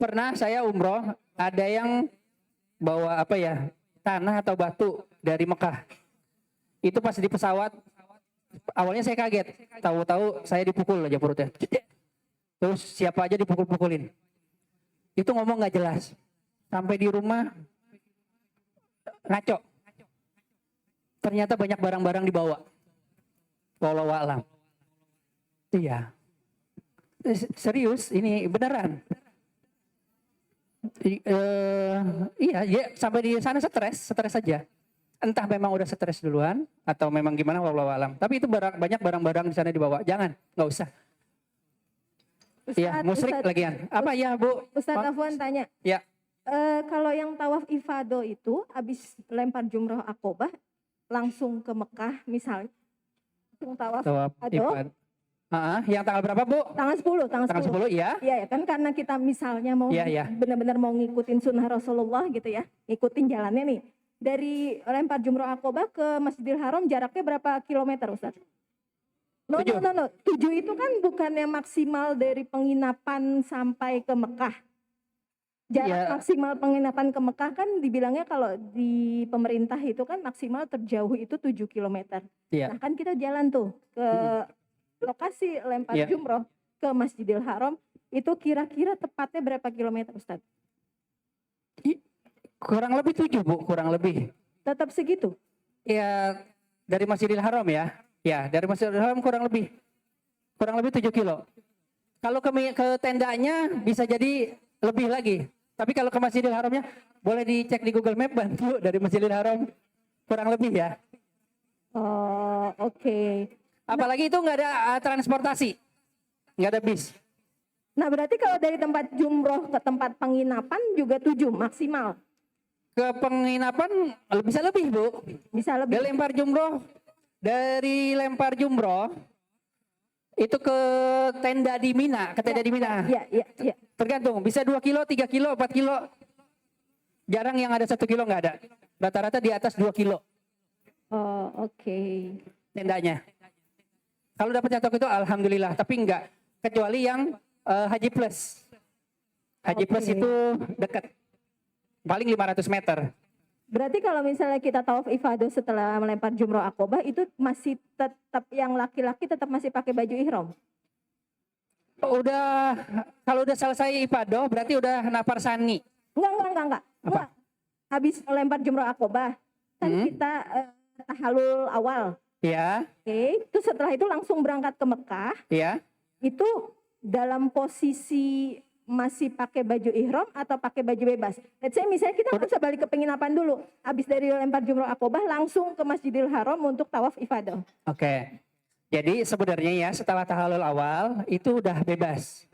Pernah saya umroh, ada yang bawa apa ya, tanah atau batu dari Mekah. Itu pas di pesawat, awalnya saya kaget. Tahu-tahu saya dipukul aja perutnya. Terus siapa aja dipukul-pukulin. Itu ngomong nggak jelas. Sampai di rumah ngaco. Ternyata banyak barang-barang dibawa. Wallahu a'lam. Iya. Serius, ini beneran. Iya, ya, sampai di sana stres saja. Entah memang udah stres duluan atau memang gimana wallahu a'lam. Tapi itu banyak barang-barang di sana dibawa. Jangan, nggak usah. Iya, musyrik lagian. Apa ya, Bu? Ustadz Afwan tanya. Ya. Kalau yang tawaf ifado itu habis lempar jumroh akobah langsung ke Mekah misalnya. Langsung tawaf ado. Ifad. Yang tanggal berapa, Bu? Tanggal 10, Tanggal 10 ya. Iya ya kan karena kita misalnya mau Iya, iya. benar-benar mau ngikutin sunnah Rasulullah gitu ya. Ngikutin jalannya nih. dari lempar jumroh Aqobah ke Masjidil Haram jaraknya berapa kilometer, Ustaz? No, 7. no, no, no. 7 itu kan bukannya maksimal dari penginapan sampai ke Mekah. Jarak Ya. maksimal penginapan ke Mekah kan dibilangnya kalau di pemerintah itu kan maksimal terjauh itu 7 kilometer. Iya. Nah kan kita jalan tuh ke lokasi lempar Iya. jumroh ke Masjidil Haram, itu kira-kira tepatnya berapa kilometer, Ustaz? Kurang lebih 7, Bu, kurang lebih. Tetap segitu? Ya, dari Masjidil Haram ya. Ya, dari Masjidil Haram kurang lebih 7 kilo. Kalau ke tendanya bisa jadi lebih lagi. Tapi kalau ke Masjidil Haramnya boleh dicek di Google Map, bantu dari Masjidil Haram kurang lebih ya. Oh, oke. Apalagi itu nggak ada transportasi, nggak ada bis. Nah berarti kalau dari tempat jumroh ke tempat penginapan juga 7 maksimal? Ke penginapan bisa lebih, Bu. Bisa lebih? Dari lempar jumroh itu ke tenda di Mina, ke tenda di Mina. Iya, iya, iya. Tergantung, bisa 2 kilo, 3 kilo, 4 kilo. Jarang yang ada 1 kilo, nggak ada. Rata-rata di atas 2 kilo Oh, oke. tendanya. Kalau dapat catok itu alhamdulillah, tapi enggak. Kecuali yang Haji Plus. Haji Plus Oke. itu dekat. Paling 500 meter. Berarti kalau misalnya kita tawaf ifadah setelah melempar jumroh Aqobah itu masih tetap yang laki-laki tetap masih pakai baju ihram? Kalau udah selesai ibadah berarti udah nafar sani. Enggak. Apa? Enggak. Habis lempar jumroh Aqobah kan kita tahalul awal. Ya, Oke, terus setelah itu langsung berangkat ke Mekah. ya. Itu dalam posisi masih pakai baju ihram atau pakai baju bebas? Let's say misalnya kita nggak usah balik ke penginapan dulu. Habis dari lempar jumroh Aqobah langsung ke Masjidil Haram untuk tawaf ifadah. Oke. Jadi sebenarnya ya setelah tahallul awal itu udah bebas.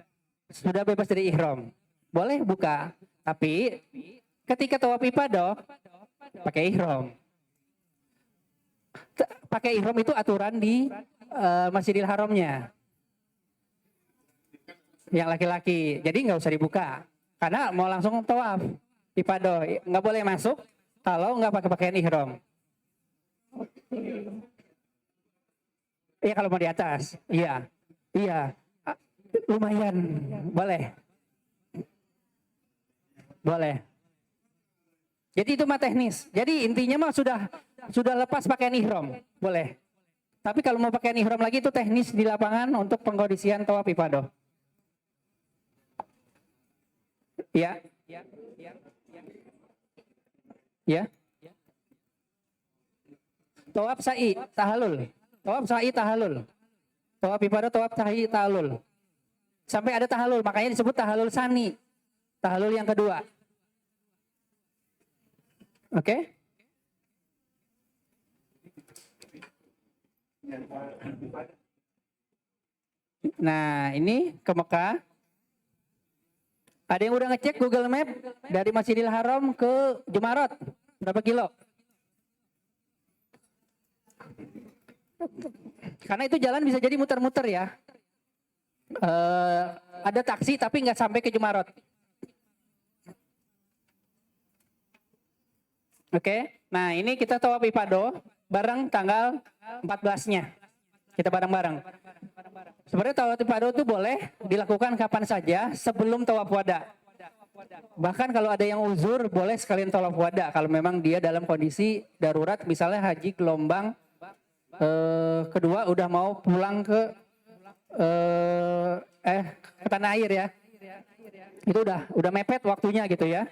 Sudah bebas dari ihram. Boleh buka, tapi ketika tawaf ibadah pakai ihram. Pakai ihram itu aturan di Masjidil Haramnya. Yang laki-laki. Jadi nggak usah dibuka. Karena mau langsung tawaf ibadah, nggak boleh masuk kalau nggak pakai pakaian ihram. Iya kalau mau di atas, iya, lumayan, boleh. Jadi itu mah teknis. Jadi intinya mah sudah lepas pakaian ihram, boleh. Tapi kalau mau pakaian ihram lagi itu teknis di lapangan untuk pengkondisian tawaf ibadah. Ya. Tawaf sa'i, tahallul. Tawaf sa'i tahallul. Tawaf ibadah, tawaf sa'i tahallul. Sampai ada tahallul, makanya disebut tahallul sani. Tahallul yang kedua. Oke? Nah, ini ke Mekah. Ada yang udah ngecek Google Map dari Masjidil Haram ke Jumarat. Berapa kilo? Karena itu jalan bisa jadi muter-muter ya. Ada taksi tapi nggak sampai ke Jumarat. Oke, nah ini kita tawaf ifadah bareng tanggal 14-nya. Kita bareng-bareng. Sebenarnya tawaf ifadah itu boleh dilakukan kapan saja sebelum tawaf wada. Bahkan kalau ada yang uzur boleh sekalian tawaf wada kalau memang dia dalam kondisi darurat, misalnya haji gelombang kedua udah mau pulang ke tanah air ya. Itu udah mepet waktunya gitu ya.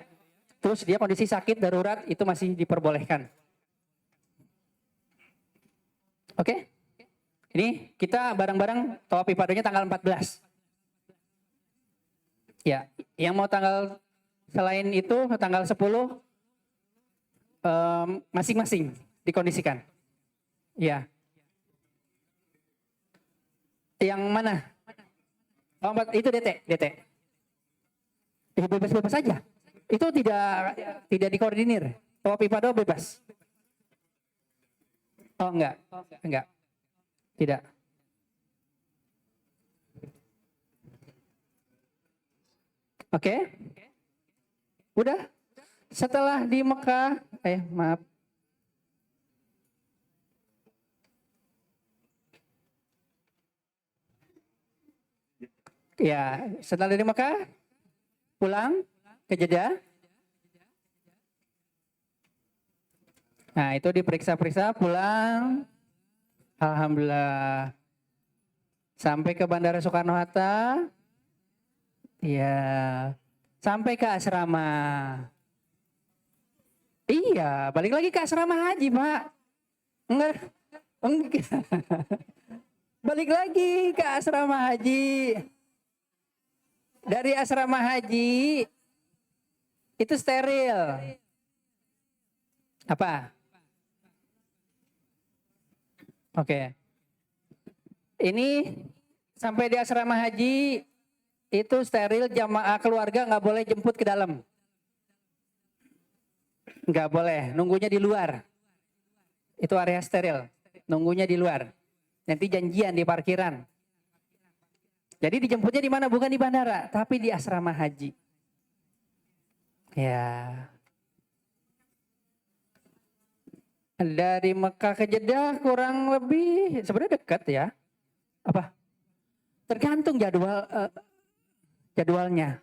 Terus dia kondisi sakit darurat itu masih diperbolehkan. Oke? Ini kita bareng-bareng tawaf ibadahnya tanggal 14. Ya, yang mau tanggal selain itu tanggal 10 masing-masing dikondisikan. Ya. Yang mana? Oh, itu DT. Bebas-bebas saja. Itu tidak dikoordinir. Tawaf ibadah bebas. Oh, enggak. Tidak. Oke. Udah. Setelah di Mekah, maaf. Ya, setelah dari Mekah, pulang ke Jeddah. Nah, itu diperiksa-periksa, pulang. Alhamdulillah. Sampai ke Bandara Soekarno-Hatta. Ya, sampai ke asrama. Iya, balik lagi ke asrama haji, Pak. Enggak. Balik lagi ke asrama haji. Dari asrama haji itu steril. Apa? Oke. Ini sampai di asrama haji itu steril, jamaah keluarga nggak boleh jemput ke dalam. Nggak boleh, nunggunya di luar. Itu area steril, nunggunya di luar. Nanti janjian di parkiran. Jadi dijemputnya di mana? Bukan di bandara, tapi di asrama haji. Ya. Dari Mekah ke Jeddah kurang lebih sebenarnya dekat ya. Apa? Tergantung jadwalnya.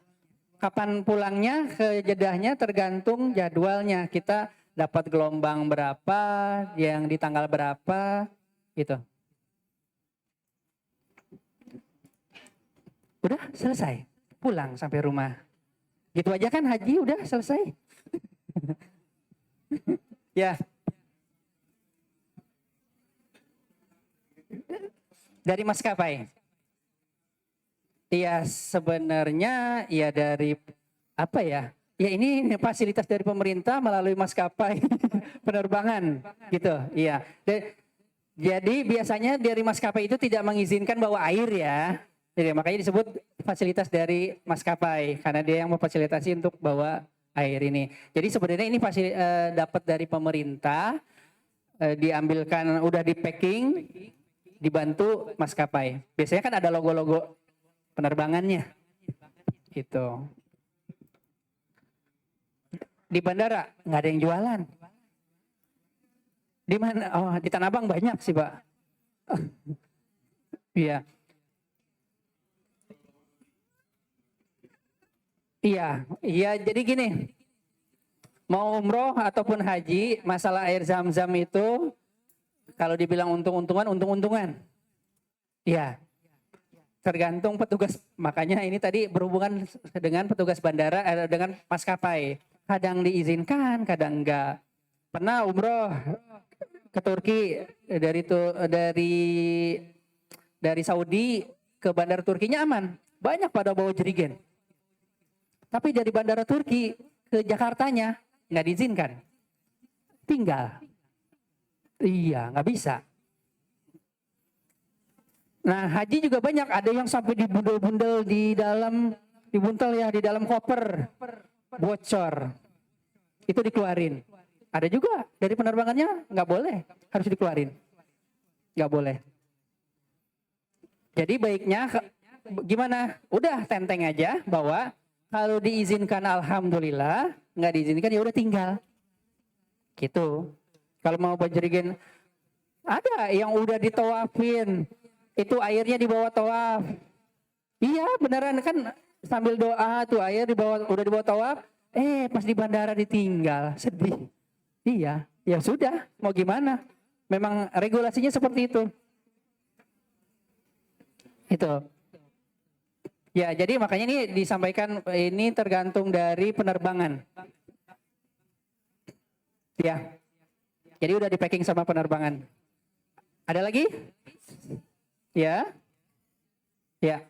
Kapan pulangnya ke Jeddahnya tergantung jadwalnya. Kita dapat gelombang berapa, yang di tanggal berapa, gitu. Udah selesai, pulang sampai rumah. Gitu aja kan haji udah selesai. Ya. Dari maskapai. Iya sebenarnya ya dari apa ya? Ya ini fasilitas dari pemerintah melalui maskapai penerbangan gitu. Iya. Jadi biasanya dari maskapai itu tidak mengizinkan bawa air ya. Jadi makanya disebut fasilitas dari maskapai karena dia yang memfasilitasi untuk bawa air ini. Jadi sebenarnya ini dapat dari pemerintah, diambilkan udah di packing, dibantu maskapai. Biasanya kan ada logo-logo penerbangannya. Gitu. Di bandara nggak ada yang jualan. Di mana? Oh, di Tanah Abang banyak sih, Pak. Iya. Iya, jadi gini. Mau umroh ataupun haji, masalah air zam-zam itu kalau dibilang untung-untungan. Iya. Tergantung petugas. Makanya ini tadi berhubungan dengan petugas bandara, dengan maskapai. Kadang diizinkan, kadang enggak. Pernah umroh ke Turki dari Saudi ke bandara Turkinya aman. Banyak pada bawa jerigen. Tapi dari bandara Turki ke Jakartanya nggak diizinkan. Tinggal. Iya, nggak bisa. Nah, haji juga banyak. Ada yang sampai dibundel-bundel di dalam koper. Bocor. Itu dikeluarin. Ada juga dari penerbangannya nggak boleh. Harus dikeluarin. Nggak boleh. Jadi baiknya gimana? Udah tenteng aja bahwa kalau diizinkan alhamdulillah, nggak diizinkan ya udah tinggal. Gitu. Kalau mau bajerigen, ada yang udah ditawafin, itu airnya dibawa tawaf. Iya beneran kan sambil doa tuh air udah dibawa tawaf, pas di bandara ditinggal, sedih. Iya, ya sudah, mau gimana? Memang regulasinya seperti itu. Itu. Ya, jadi makanya ini disampaikan ini tergantung dari penerbangan. Ya. Jadi udah di packing sama penerbangan. Ada lagi? Ya. Ya.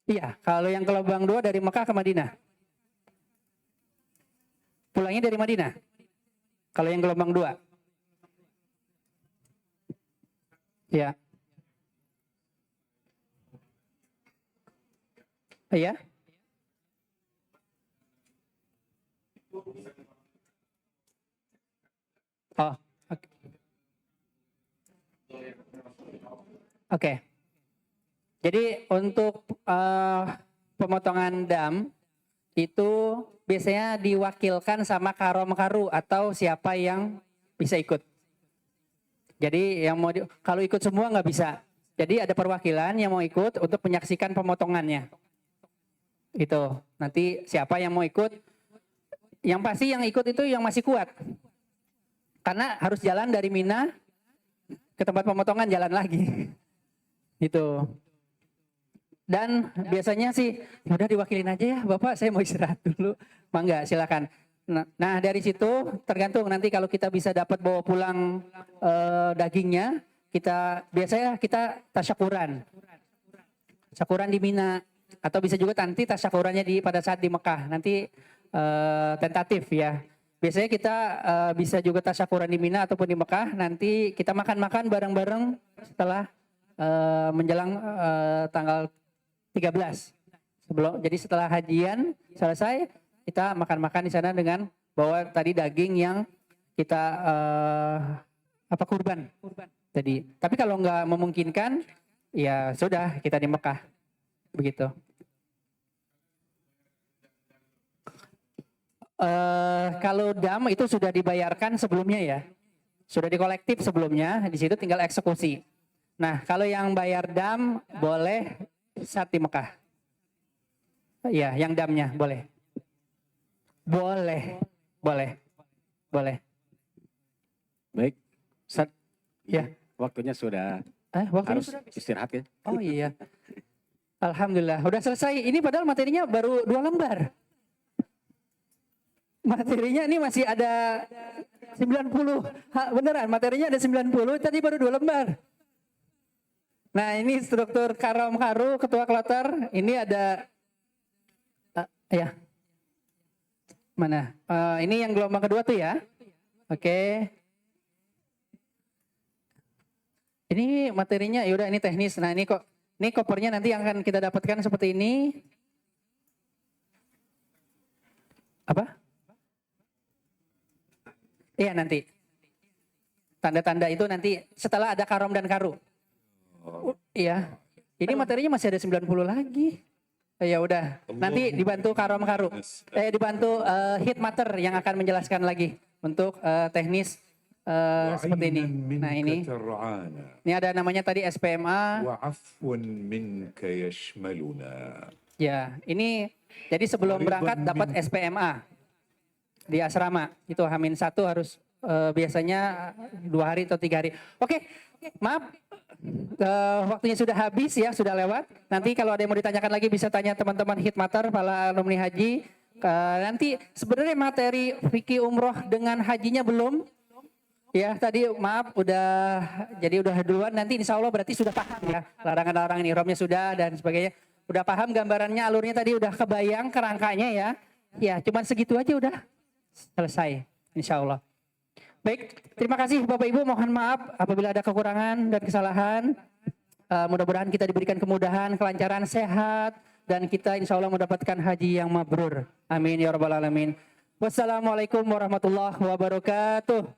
Iya, kalau yang gelombang 2 dari Mekah ke Madinah. Pulangnya dari Madinah. Kalau yang gelombang 2. Ya. Iya. Oh. Oke. Jadi untuk pemotongan dam itu biasanya diwakilkan sama karom karu atau siapa yang bisa ikut. Jadi yang mau kalau ikut semua nggak bisa. Jadi ada perwakilan yang mau ikut untuk menyaksikan pemotongannya. Itu nanti siapa yang mau ikut? Yang pasti yang ikut itu yang masih kuat. Karena harus jalan dari Mina ke tempat pemotongan jalan lagi. Itu. Dan biasanya sih, ya udah diwakilin aja ya Bapak, saya mau istirahat dulu. Mangga, silakan. Nah dari situ tergantung nanti kalau kita bisa dapat bawa pulang dagingnya, biasanya kita tasyakuran. Tasyakuran di Mina. Atau bisa juga nanti tasyakurannya pada saat di Mekah. Nanti tentatif ya. Biasanya kita bisa juga tasyakuran di Mina ataupun di Mekah. Nanti kita makan-makan bareng-bareng setelah menjelang tanggal 13 jadi setelah hajian selesai kita makan-makan di sana dengan bawa tadi daging yang kita kurban tadi. Tapi kalau nggak memungkinkan ya sudah kita di Mekah begitu. Kalau dam itu sudah dibayarkan sebelumnya ya, sudah dikolektif sebelumnya, di situ tinggal eksekusi. Nah kalau yang bayar dam boleh saat di Mekah. Iya, yang damnya boleh. Boleh. Baik, Ustaz. Ya. Waktunya sudah Waktunya harus sudah istirahat ya. Oh iya. Alhamdulillah, udah selesai. Ini padahal materinya baru 2 lembar. Materinya ini masih ada 90. Beneran, materinya ada 90, tadi baru 2 lembar. Nah ini struktur karom karu ketua kloter. Ini ada ya mana? Ini yang gelombang kedua tuh ya. Oke. Ini materinya yaudah ini teknis. Nah ini kopernya nanti yang akan kita dapatkan seperti ini. Apa? Iya nanti. Tanda-tanda itu nanti setelah ada karom dan karu. Iya. Ini materinya masih ada 90 lagi. Ya udah. Nanti dibantu karom karu. Dibantu Hitmater yang akan menjelaskan lagi untuk teknis seperti ini. Nah ini. Ini ada namanya tadi SPMA. Ya, ini jadi sebelum berangkat dapat SPMA di asrama. Itu H-1 harus biasanya 2 hari atau 3 hari. Oke, maaf. Waktunya sudah habis ya, sudah lewat. Nanti kalau ada yang mau ditanyakan lagi bisa tanya teman-teman Hitmater, para alumni haji. Nanti sebenarnya materi fikih umroh dengan hajinya belum. Ya tadi maaf jadi udah duluan. Nanti insya Allah berarti sudah paham ya. Larangan-larangan ihramnya sudah dan sebagainya. Udah paham gambarannya, alurnya tadi udah kebayang kerangkanya ya. Ya cuman segitu aja udah selesai insya Allah. Baik, terima kasih Bapak Ibu, mohon maaf apabila ada kekurangan dan kesalahan. Mudah-mudahan kita diberikan kemudahan, kelancaran, sehat, dan kita insya Allah mendapatkan haji yang mabrur. Amin ya rabbal alamin. Wassalamualaikum warahmatullahi wabarakatuh.